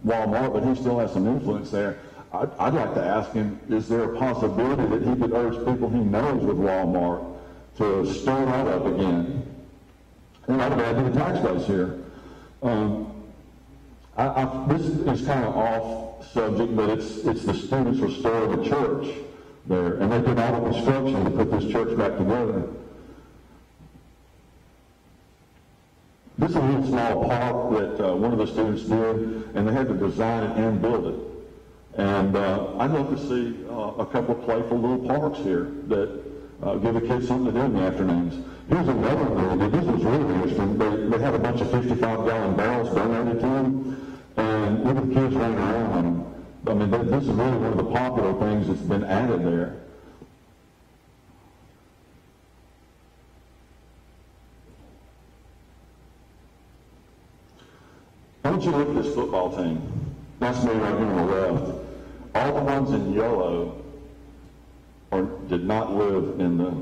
Walmart, but he still has some influence there. I'd like to ask him, is there a possibility that he could urge people he knows with Walmart to stir that up again? And that would add to the tax base here. This is kind of off subject, but it's the students restoring the church there. And they did all the construction to put this church back together. This is a little small park that one of the students did, and they had to design it and build it. And I'd love to see a couple of playful little parks here that give the kids something to do in the afternoons. Here's another one. This was really interesting. They had a bunch of 55-gallon barrels donated to them, and look at the kids running around on them. I mean, this is really one of the popular things that's been added there. I want you to look at this football team. That's me right here on the left. All the ones in yellow did not live in the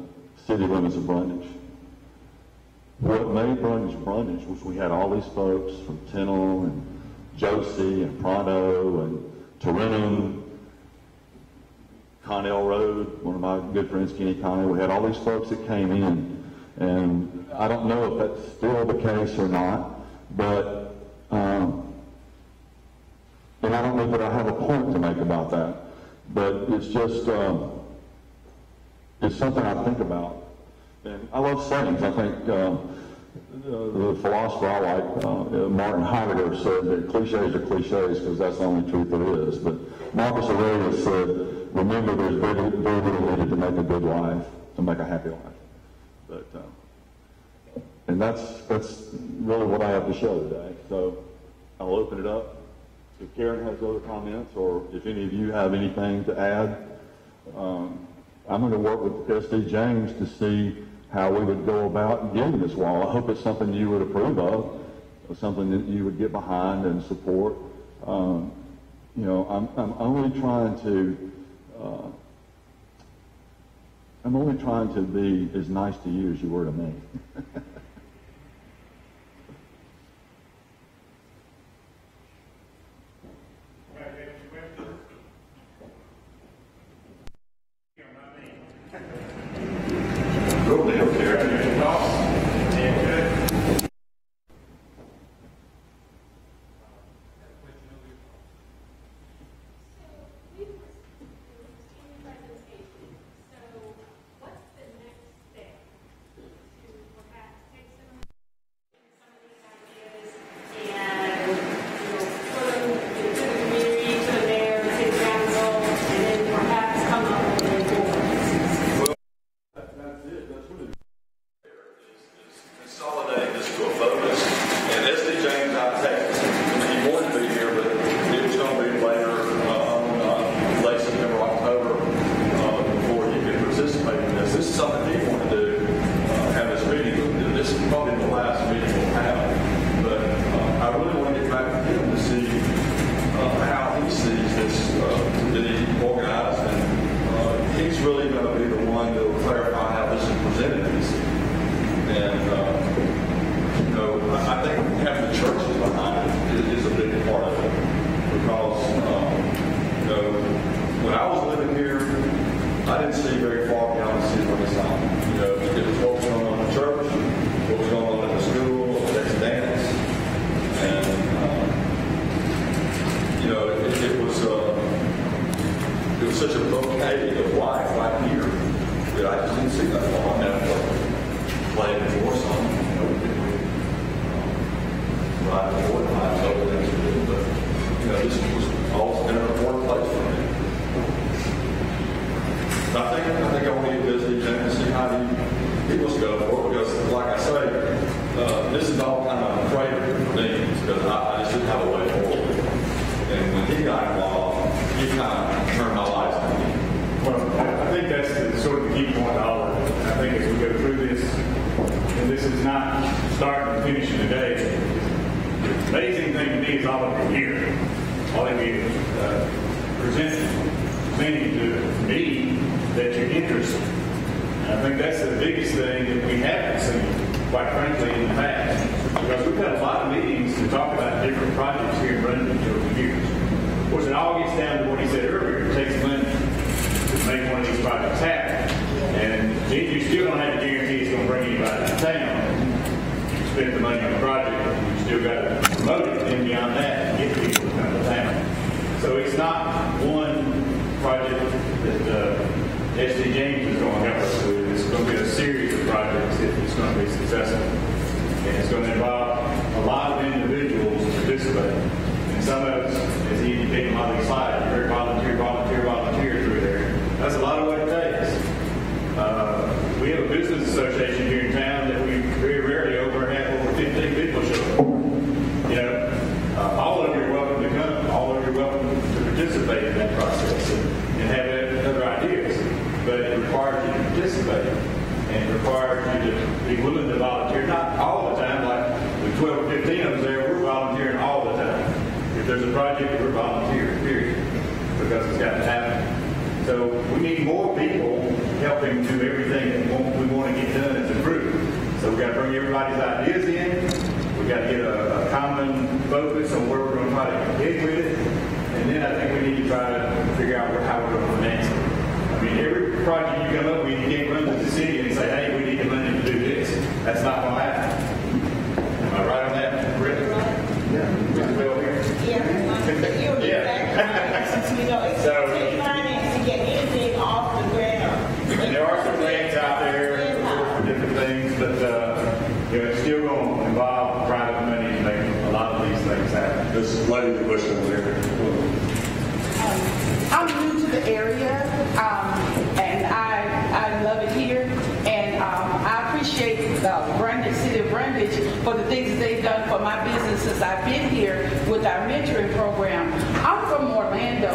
city limits of Brundage. What made Brundage was we had all these folks from Tennell and Josie and Pronto and Tarentum, Connell Road, one of my good friends, Kenny Connell. We had all these folks that came in, And I don't know if that's still the case or not, but, and I don't know that I have a point to make about that, but it's just, it's something I think about. And I love sayings. I think the philosopher I like, Martin Heidegger, said that cliches are cliches because that's the only truth there is. But Marcus Aurelius said, remember there's very little needed to make a good life, to make a happy life. But, and that's really what I have to show today. So I'll open it up. If Karen has other comments, or if any of you have anything to add, I'm going to work with SD James to see how we would go about getting this wall. I hope it's something you would approve of, something that you would get behind and support. You know, I'm only trying to be as nice to you as you were to me. Project you come up with, you can't run to the city and say, hey, we need the money to do this. This lady, the question over there. I'm new to the area, and I love it here, and I appreciate Brundage, City of Brundage for the things that they've done for my business since I've been here with our mentoring program. I'm from Orlando,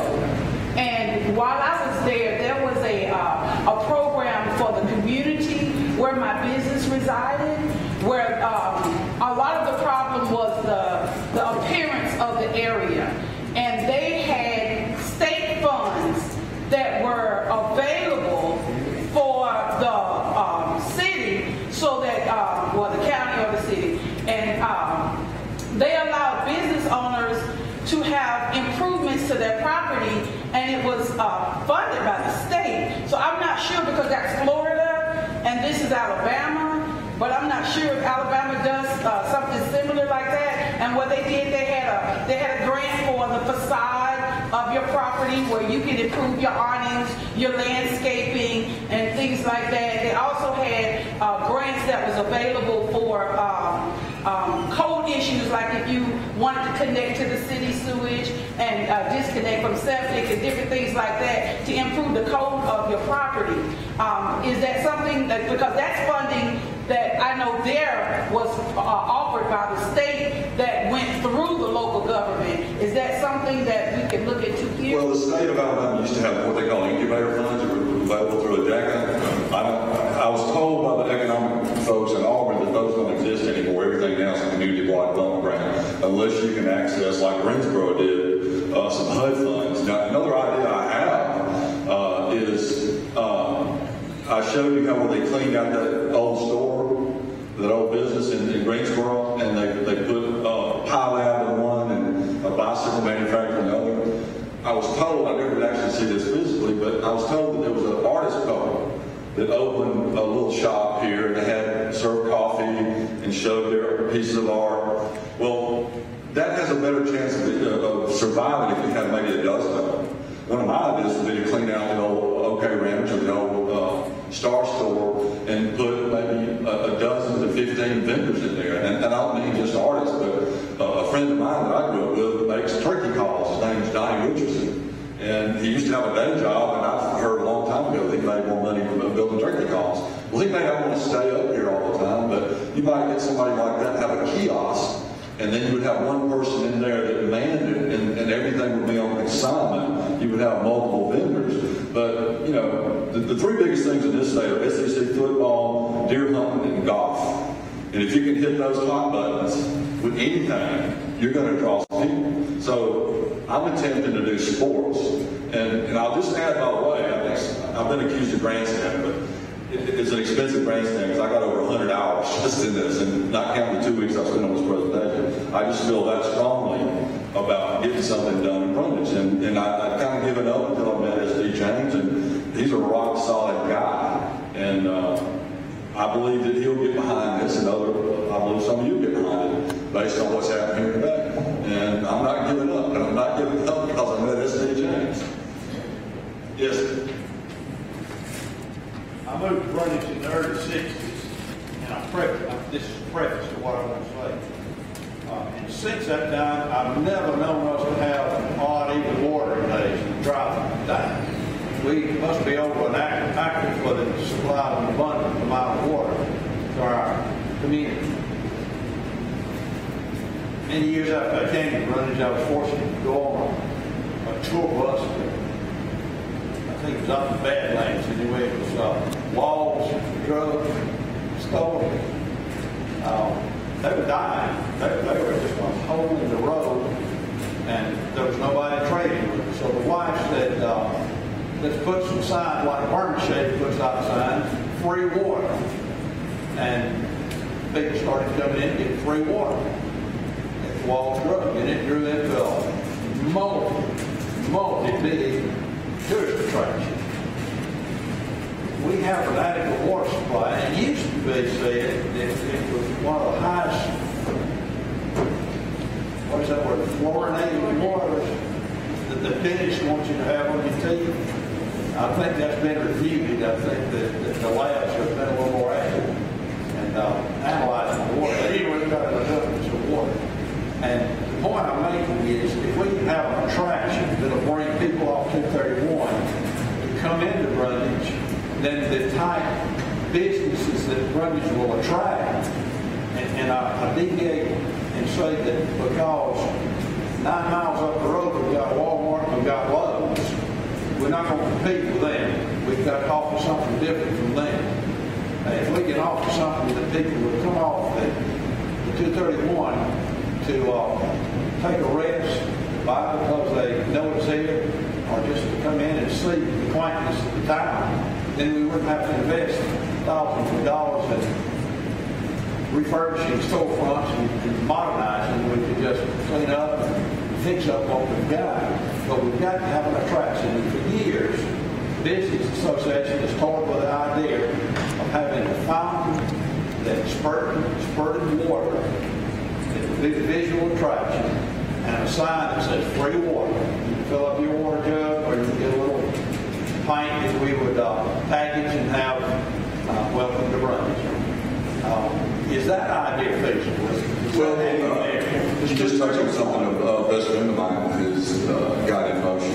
and while I was there, there was a program for the community where my business resided, where a lot of the problem was the appearance of the area, and they had state funds that were available for the city, so that well, the county or the city, and they allowed business owners to have improvements to their property, and it was funded by the state. So I'm not sure, because that's Florida and this is Alabama, but I'm not sure if Alabama does something similar like that. And what they did, they had a grant for the facade of your property where you can improve your awnings, your landscaping, and things like that. They also had grants that was available for code issues, like if you wanted to connect to the city sewage and disconnect from septic and different things like that to improve the code of your property. Is that something that, because that's funding that I know there was offered by the state that went through the local government. Is that something that we can look into here? Well, the state of Alabama used to have what they call incubator funds that were available through a DECA. I was told by the economic folks in Auburn that those don't exist anymore. Everything now is a community block loan grant, unless you can access, like Greensboro did, some HUD funds. Now, another idea I have is I showed you how when they cleaned out that old store, that old business in Greensboro, and they put Pie Lab in one and a bicycle manufacturer in the other. I was told, I never did actually see this physically, but I was told that there was an artist couple that opened a little shop here, and they had served coffee and showed their pieces of art. Well, that has a better chance of surviving if you had maybe a dozen of them. One of my ideas would be to clean out the old OK Ranch or the old Star Store and put maybe a dozen to 15 vendors in there. And I don't mean just artists, but a friend of mine that I grew up with makes turkey calls. His name is Donnie Richardson. And he used to have a day job, and I've heard a long time ago that he made more money from building turkey calls. Well, he may not want to stay up here all the time, but you might get somebody like that have a kiosk, and then you would have one person in there that manned it, and everything would be on consignment. You would have multiple vendors. But, you know, the three biggest things in this state are SEC football, deer hunting, and golf. And if you can hit those hot buttons with anything, you're going to draw some people. So I'm attempting to do sports. And I'll just add, by the way, I've been accused of grandstanding, but it's an expensive grandstand because I got over 100 hours just in this, and not counting the 2 weeks I spent on this presentation. I just feel that strongly about getting something done in Brundage. And I kind of given up until I met S.D. James, and he's a rock solid guy. And I believe that he'll get behind this, and I believe some of you get behind it based on what's happening here today. And I'm not giving up, and I'm not giving up because I met S.D. James. Yes. I moved to Brundage in the early 60s, and this is a preface to what I want to say. And since that time, I've never known us to have odd even watering days and dry days. We must be over an active for the supply of an abundant amount of water to our community. Many years after I came to Brundage, I was fortunate to go on a tour bus. I think it was up the Badlands anyway. It was walls, drugs, stolen. They were dying. They were just a hole in the road, and there was nobody trading with them. So the wife said, let's put some signs, like Burnshed puts out signs, free water. And people started coming in and getting free water. The walls drug, and it drew into a multi-big tourist attraction. We have an adequate water supply, and it used to be said that it was one of the highest, what is that word, fluorinated waters that the dentist wants you to have on your teeth. I think that's been reviewed. I think that the labs have been a little more accurate and analyzing the water. But anyway, we've got an abundance of water. And the point I'm making can have an attraction that'll bring people off 231 to come into Brundage, then the type businesses that Brundage will attract. And I deviate and say that because 9 miles up the road we've got Walmart, we've got Lowe's, we're not going to compete with them. We've got to offer something different from them. If we can offer something that people will come off at the 231 to take a rest, buy because they know it's there, or just to come in and see the quaintness of the town, then we wouldn't have to invest thousands of dollars in refurbishing storefronts and modernizing. We could just clean up and fix up what we've got. But we've got to have an attraction. And for years, Business Association has toyed with the idea of having a fountain that spurted water that would be the visual attraction, and a sign that says free water. You can fill up your water jug, or you can get a little pint that we would package and have welcome to Brundage. Is that idea feasible? Well, you just touched on something a best friend of mine who's got in motion.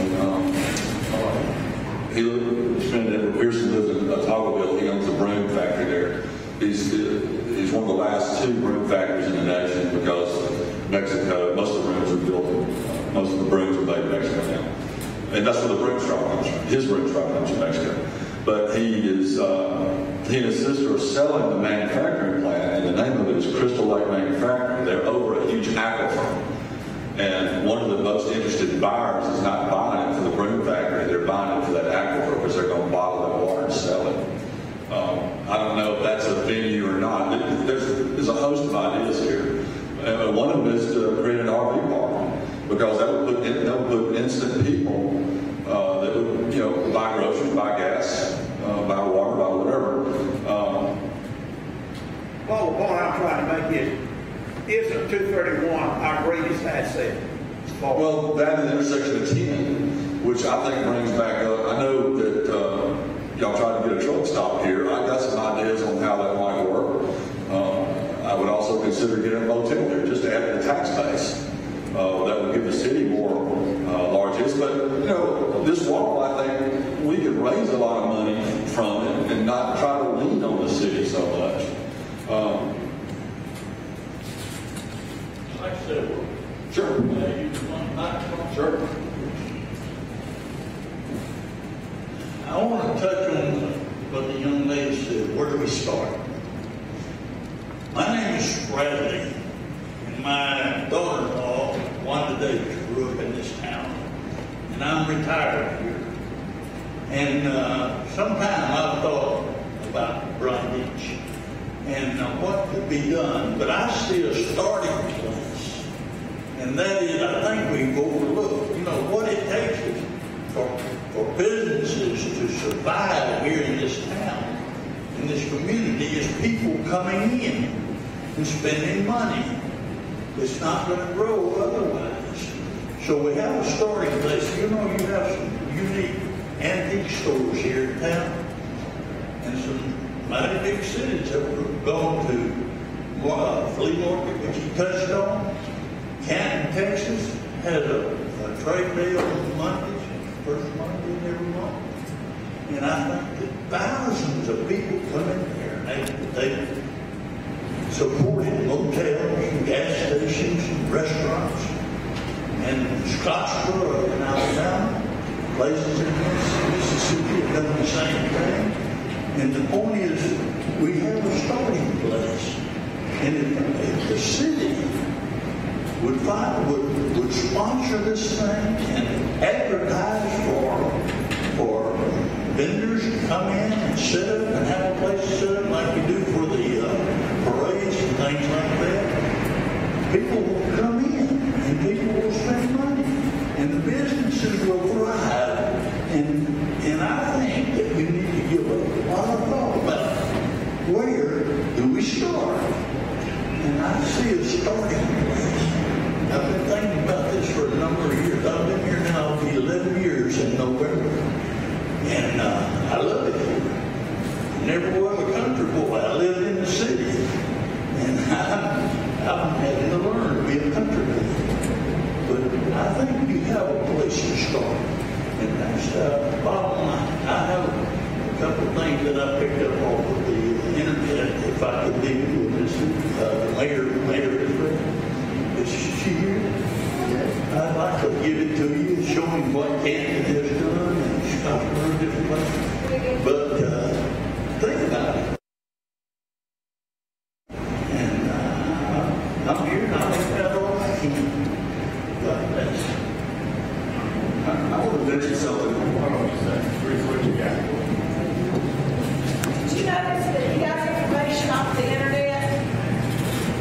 His friend Edward Pearson lives in Tagoville. He owns a broom factory there. He's one of the last 2 broom factories in the nation because Mexico, most of the brooms are built, most of the brooms are made in Mexico now. And that's where the broom straw comes from. His broom straw comes from Mexico. But he and his sister are selling the manufacturing plant, and the name of it is Crystal Lake Manufacturing. They're over a huge aquifer. And one of the most interested buyers is not buying it for the broom factory, they're buying it for that aquifer because they're going to bottle that water and sell it. I don't know if that's a venue or not. There's a host of ideas here. One of them is to create an RV park, because that would put instant people that would buy groceries, buy gas, buy water, buy whatever. Well, the point I'm trying to make is a 231 our greatest asset? Well, that and the intersection of 10, which I think brings back up. I know that y'all tried to get a truck stop here. I got some ideas on how that might work. I would also consider getting a motel there just to add to the tax base. That would give the city more largesse. But this wall, I think we could raise a lot of money from it and not try to lean on the city so much. Like I said, Sure. Sure. I want to touch on what the young lady said. Where do we start? My name is Bradley, and my daughter-in-law, Wanda Davis, grew up in this town, and I'm retired here. And sometime I've thought about Brundage and what could be done, but I see a starting place, and that is, I think we've overlooked, what it takes is for businesses to survive here in this town, in this community, is people coming in and spending money. It's not going to grow otherwise. So we have a starting place. You have some unique antique stores here in town, and some mighty big cities have gone to flea market, which you touched on. Canton, Texas has a trade day on Mondays, first Monday of every month. And I think that thousands of people come in there, and they supported motels, gas stations, restaurants, and Scottsboro in Alabama, places in Mississippi have done the same thing. And the point is, we have a starting place. And if the city would sponsor this thing and advertise for vendors to come in and sit up and have a place to sit up like we do for the parades and things like that, people will come in and people will spend money and the businesses will thrive. And I think that we need to give a lot of thought about where do we start. And I see a starting place. I've been thinking about this for a number of years. I've been here now for 11 years in November. And I love it here. I never was a country boy. I lived in the city. And I'm having to learn to be a country boy. But I think we I could give it to you and show him what Canton has done and Scottsboro and different places. But think about it. And I'm here and I'll make that all I can. God bless. I want to mention something. Hold on a second. What you got? Did you notice that he got information off the internet?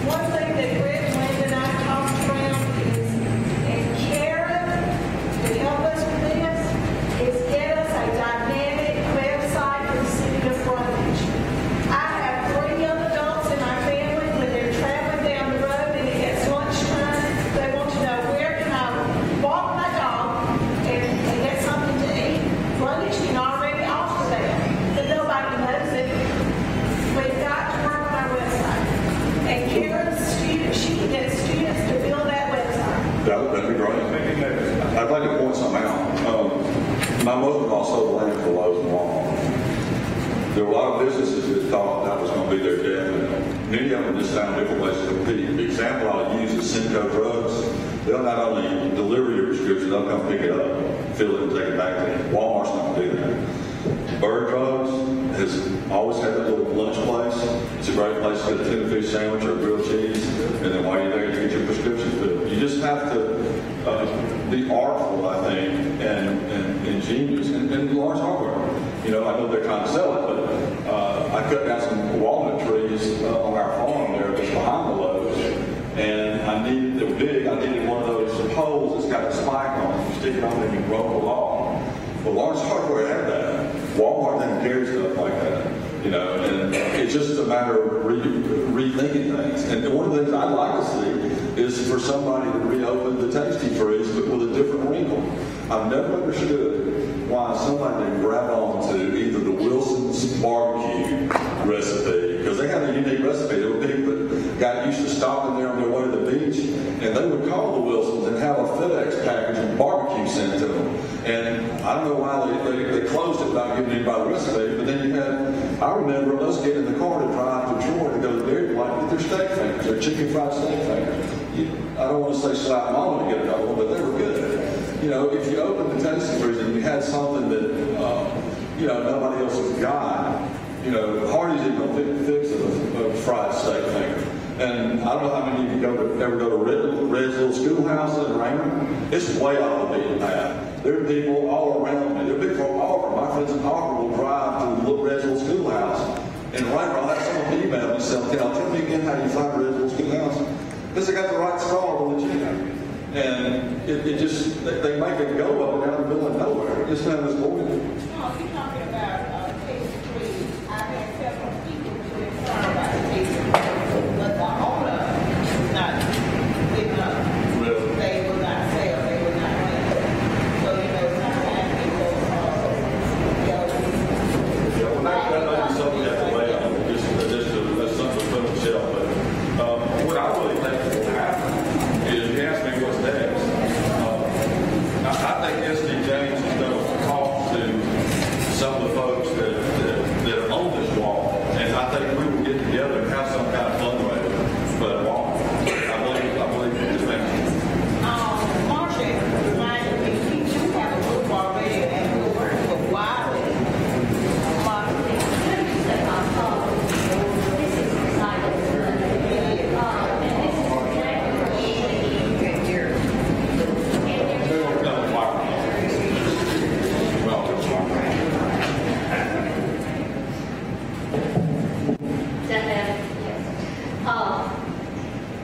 One thing that Greg, Linda, and I talked around is, and Karen could help us with this, is get us a dynamic website for the city of Brundage. I have 3 young adults in my family. When they're traveling down the road and it gets lunchtime, they want to know where can I walk my dog and get something to eat. Brundage can already offer that, but nobody knows it. We've got to work on our website. And Karen's students, she can get students to build that website. That'd be great. I'd like to point something out. My mother-in-law sold land for Lowe's and Walmart. There were a lot of businesses that thought that was going to be their death. And many of them just found different ways to compete. The example I use is Simcoe Drugs. They'll not only deliver your prescription, they'll come pick it up, fill it, and take it back to you. Walmart's not going to do that. Bird Drugs has always had that little lunch place. It's a great place to get a tuna fish sandwich or a grilled cheese, and then while you're there, you get your prescriptions filled. You just have to be artful, I think, and ingenious, and large hardware. You know, I know they're trying to sell it, but I cut down some walnut trees on our farm there just behind the Lowe's, and I needed, they were big, I needed one of those poles that's got a spike on it. You stick it on and you can roll along. Well, Lawrence Hardware had that. Walmart didn't carry stuff like that, you know, and it's just a matter of rethinking things. And one of the things I'd like to see is for somebody to reopen the Tasty Freeze, but with a different wrinkle. I've never understood why somebody would grab on to either the Wilson's barbecue recipe, because they had a unique recipe. There were people that got used to stopping there on their way to the beach, and they would call the Wilsons and have a FedEx package of barbecue sent to them. And I don't know why they closed it without giving anybody the recipe, but then you had, I remember us getting in the car to drive to Troy to go to Dairy Queen with their steak fingers, their chicken fried steak fingers. I don't want to say slap mama to get another one, but they were good. You know, if you opened the Tasty Freeze and you had something that, you know, nobody else has got, you know, Hardee's isn't going to fix a fried steak finger. And I don't know how many of you ever go to Red's Little Schoolhouse in Raymond. It's way off the beaten path. There are people all around me. There are people from Auburn. My friends in Auburn will drive to Red's Little Schoolhouse. And right now, I'll have someone email me saying, tell me again how you find Red's Little Schoolhouse. Because they got the right straw on the chicken. And it just, they make it go up and down the middle of nowhere. Just now this morning. Oh, you're talking about Tasty Freeze. I've had several people who inquire about the Tasty Freeze, but the owner is not giving up. Really? They will not sell. They will not rent. So, you know, sometimes people, Yeah, well, that might be something you have to lay on. That's something to put on the shelf. But what I really think will happen is, you ask me what's next. I think SD James is going to talk to some of the folks that are on this wall, and I think we will get together and have some kind of fundraiser for that wall. I believe it just makes Marsha reminded me, we do have a group already, and we're working with Wiley.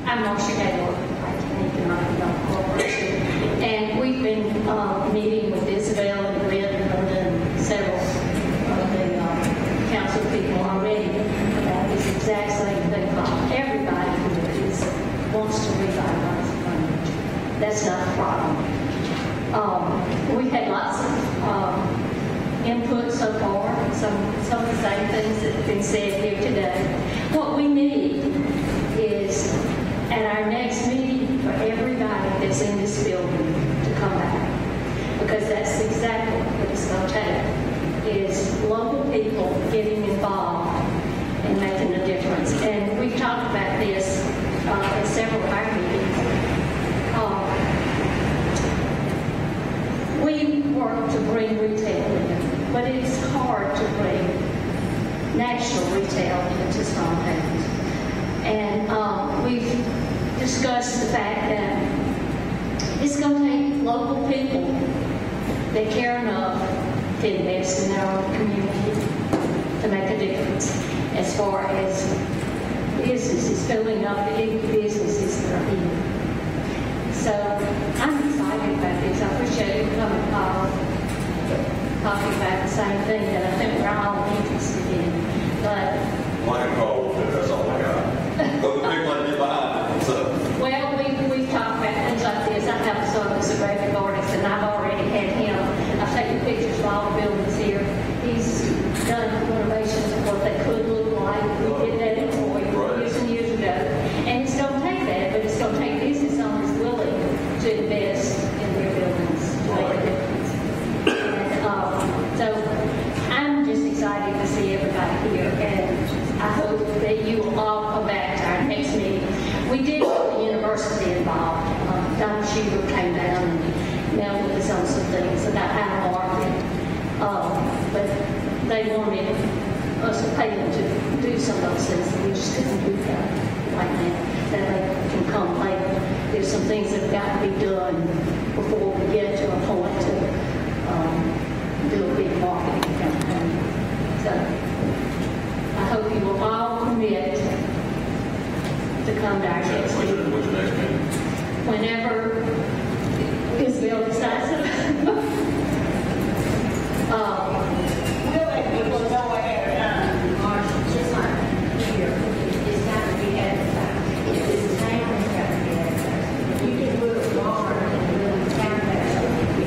I'm Marcia Gaylord, Corporation, and we've been meeting with Isabel and Red and several of the council people already about this exact same thing. Everybody who wants to revitalize the Brundage. That's not a problem. We've had lots of input so far, some of the same things that have been said here today. What we need is, at our next meeting, for everybody that's in this building to come back. Because that's exactly what it's going to take, is local people getting involved and making a difference. And we've talked about this in several of our meetings. bring retail in, but it's hard to bring national retail into small towns. And we've discussed the fact that it's going to take local people that care enough to invest in our community to make a difference as far as businesses, filling up the big businesses that are here. So I'm excited about this. I appreciate you coming, Paul, talking about the same thing that I think we're all interested in. But Like a cold, that's all I got. But the big one get behind it, so. well, we've talked about things like this. I have a son who's a graphic artist, and I've already had him. I've taken pictures of all the buildings here. He's done renovations of what they could look like. We did that in Troy years and years ago. And it's going to take that, but it's going to take business owners willing to invest in their buildings to make a difference. And so I'm just excited to see everybody here, and I hope that you will all come back to our next meeting. We did get the university involved. Dr. Shubert came down and met with us on some things about how to market. But they wanted us to pay them to do some of those things, and we just couldn't do that right now. That they can come later. There's some things that have got to be done before we get to a point to do a big marketing campaign. So I hope you will all commit to come to our next meeting. What's your next meeting? Whenever Isabel decides to. We'll let people know ahead of time. Marshall, just like here, it's got to be advertised. This town has got to be advertised. You can put a bar in the middle of town there,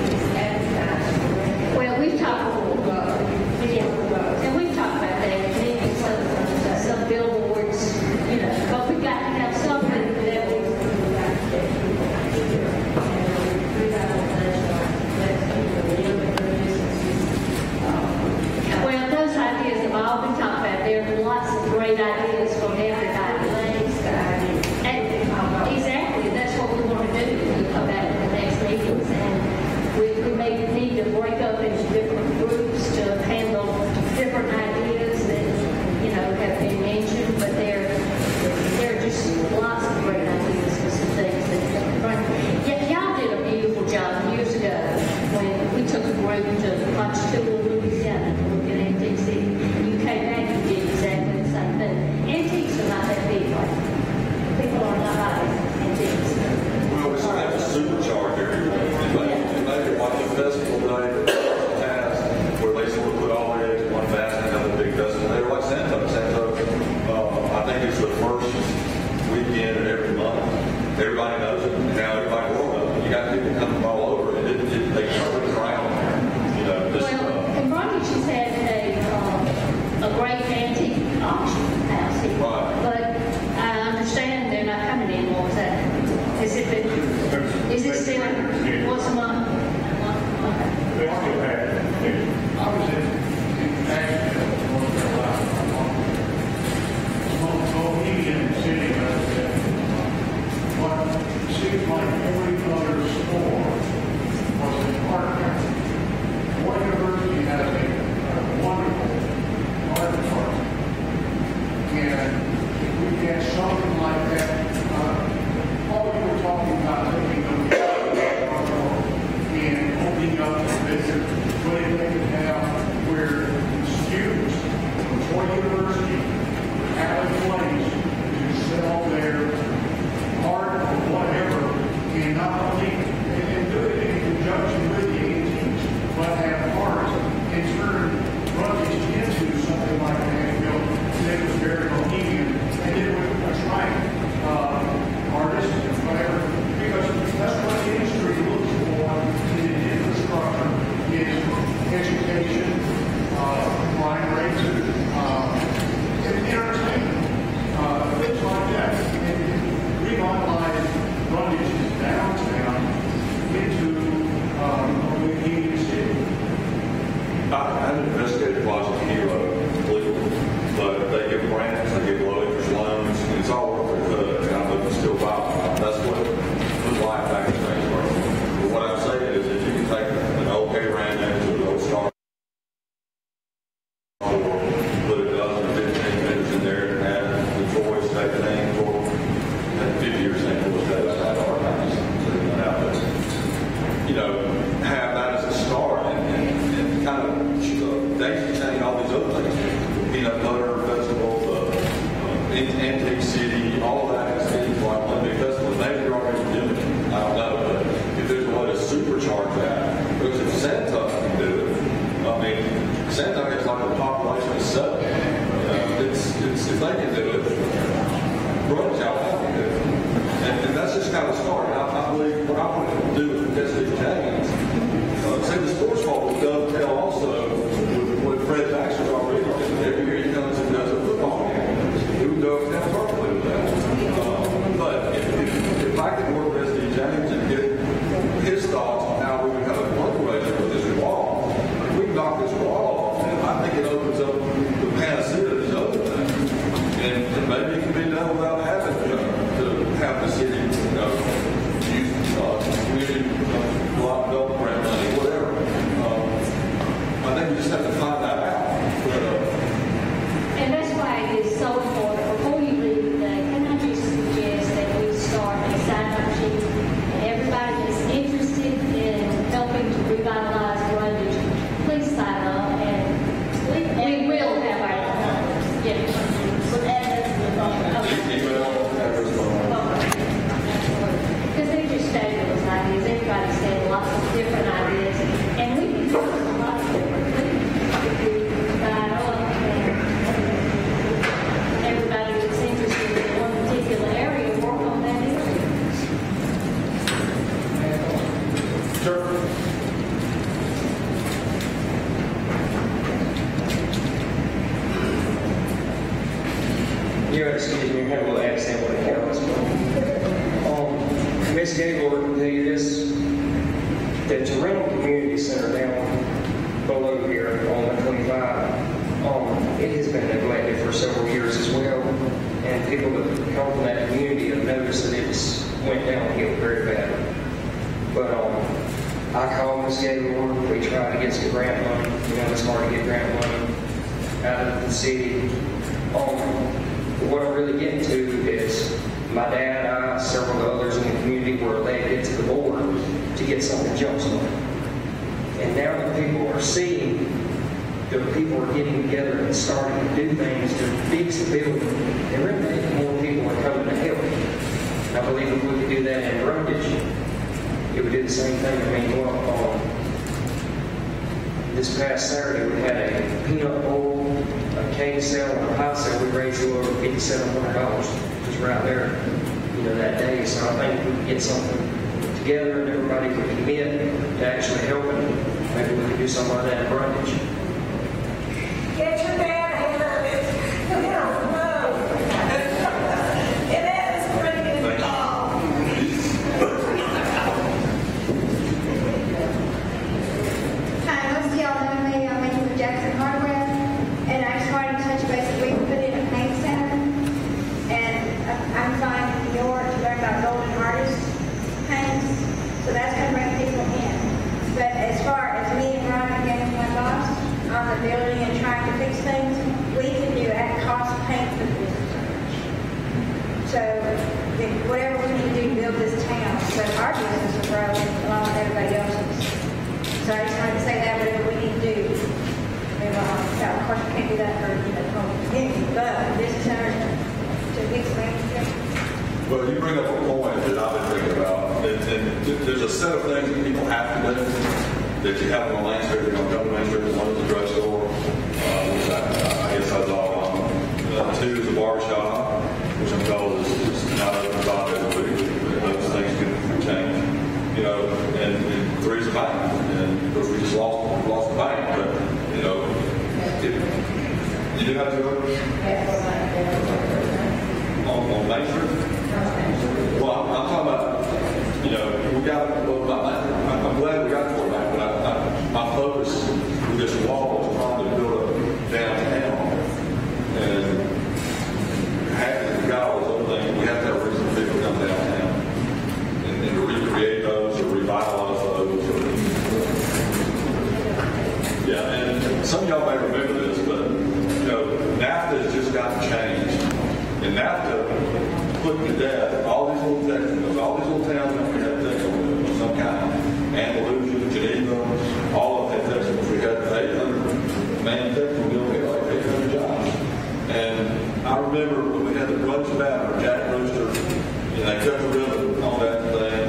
it's advertised. Well, we've talked, and we've talked about that, maybe some billboards, but we've got to have something that will Mr. Gaylord can tell you this, that the rental community center down below here on 125, it has been neglected for several years as well, and people that come from that community have noticed that it's went downhill very badly. But I called Ms. Gaylord, we tried to get some grant money. It's hard to get grant money out of the city. What I'm really getting to is my dad, I, several others in the community were elected to the board to get something jump-started. And now that people are seeing that people are getting together and starting to do things to fix the building, and really more people are coming to help. And I believe if we could do that in Brundage, it would do the same thing. This past Saturday, we had a peanut bowl, a cane sale, and a pie sale. We raised a little over $5,700 just right there, that day. So I think if we could get something together and everybody would commit to actually helping, maybe we could do something like that in Brundage. Get your dad ahead of it. Come on, no. And that is pretty good call. Hi, most of y'all know me. I'm in Jackson Hardware, and I just wanted to touch base. We put in a paint center, and I'm flying to New York to learn about golden artist paints, so that's going to bring people in. But as far as me and Ron getting my boss on the building and trying to fix things, we can do at-cost paint for the business. So whatever we need to do to build this town, so our business will grow along with everybody else's. So I just wanted to say that whatever we need to do. Now, of course, we can't do that for the whole community, but business centers to fix things. Well, you bring up a point that I've been thinking about, and there's a set of things that people have to do that you have on Main Street. You're going to come to Main Street, one is the drugstore, which I guess that's all on. Two is the barbershop, which I'm told is not open 5 days a week. Those things can change. And three is the bank. And of course, we just lost the bank, but, you do have to go on Main Street. Well, I'm talking about, we got, I'm glad we got to go back, but my focus with this wall is trying to build up downtown. And we got all those other things, we have to have a reason for people to come downtown and to recreate those or revitalize those. Yeah, and some of y'all may remember this, but, NAFTA has just gotten changed. And NAFTA put to death all these little Texans, all these little towns that we had Texans of some kind. Andalusia, Geneva, all of them had Texans. We had 800 man Texans, we only had like 800 jobs. And I remember when we had the brunch banner, Jack Rooster, and they cut the ribbon on that thing.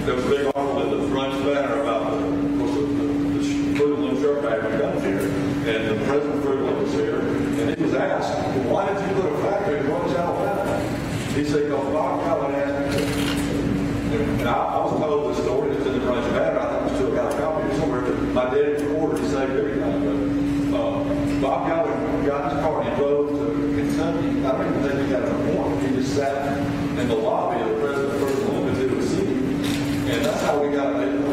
There was a big article in the brunch banner about the Fruit of Loom shirt factory down here. And the president of Fruit of Loom was here. And he was asked, well, why did you put a factory in Brunch, Alabama? He said, because Bob Calvin asked me to. And I was told this story that's in the Brunch banner. I think we still got a copy somewhere. My dad recorded, he saved everything. But Bob Calvin got his car and he drove to Kentucky. I don't even think he got an appointment. He just sat in the lobby of the president of Fruit of Loom in Tennessee. And that's how we got it.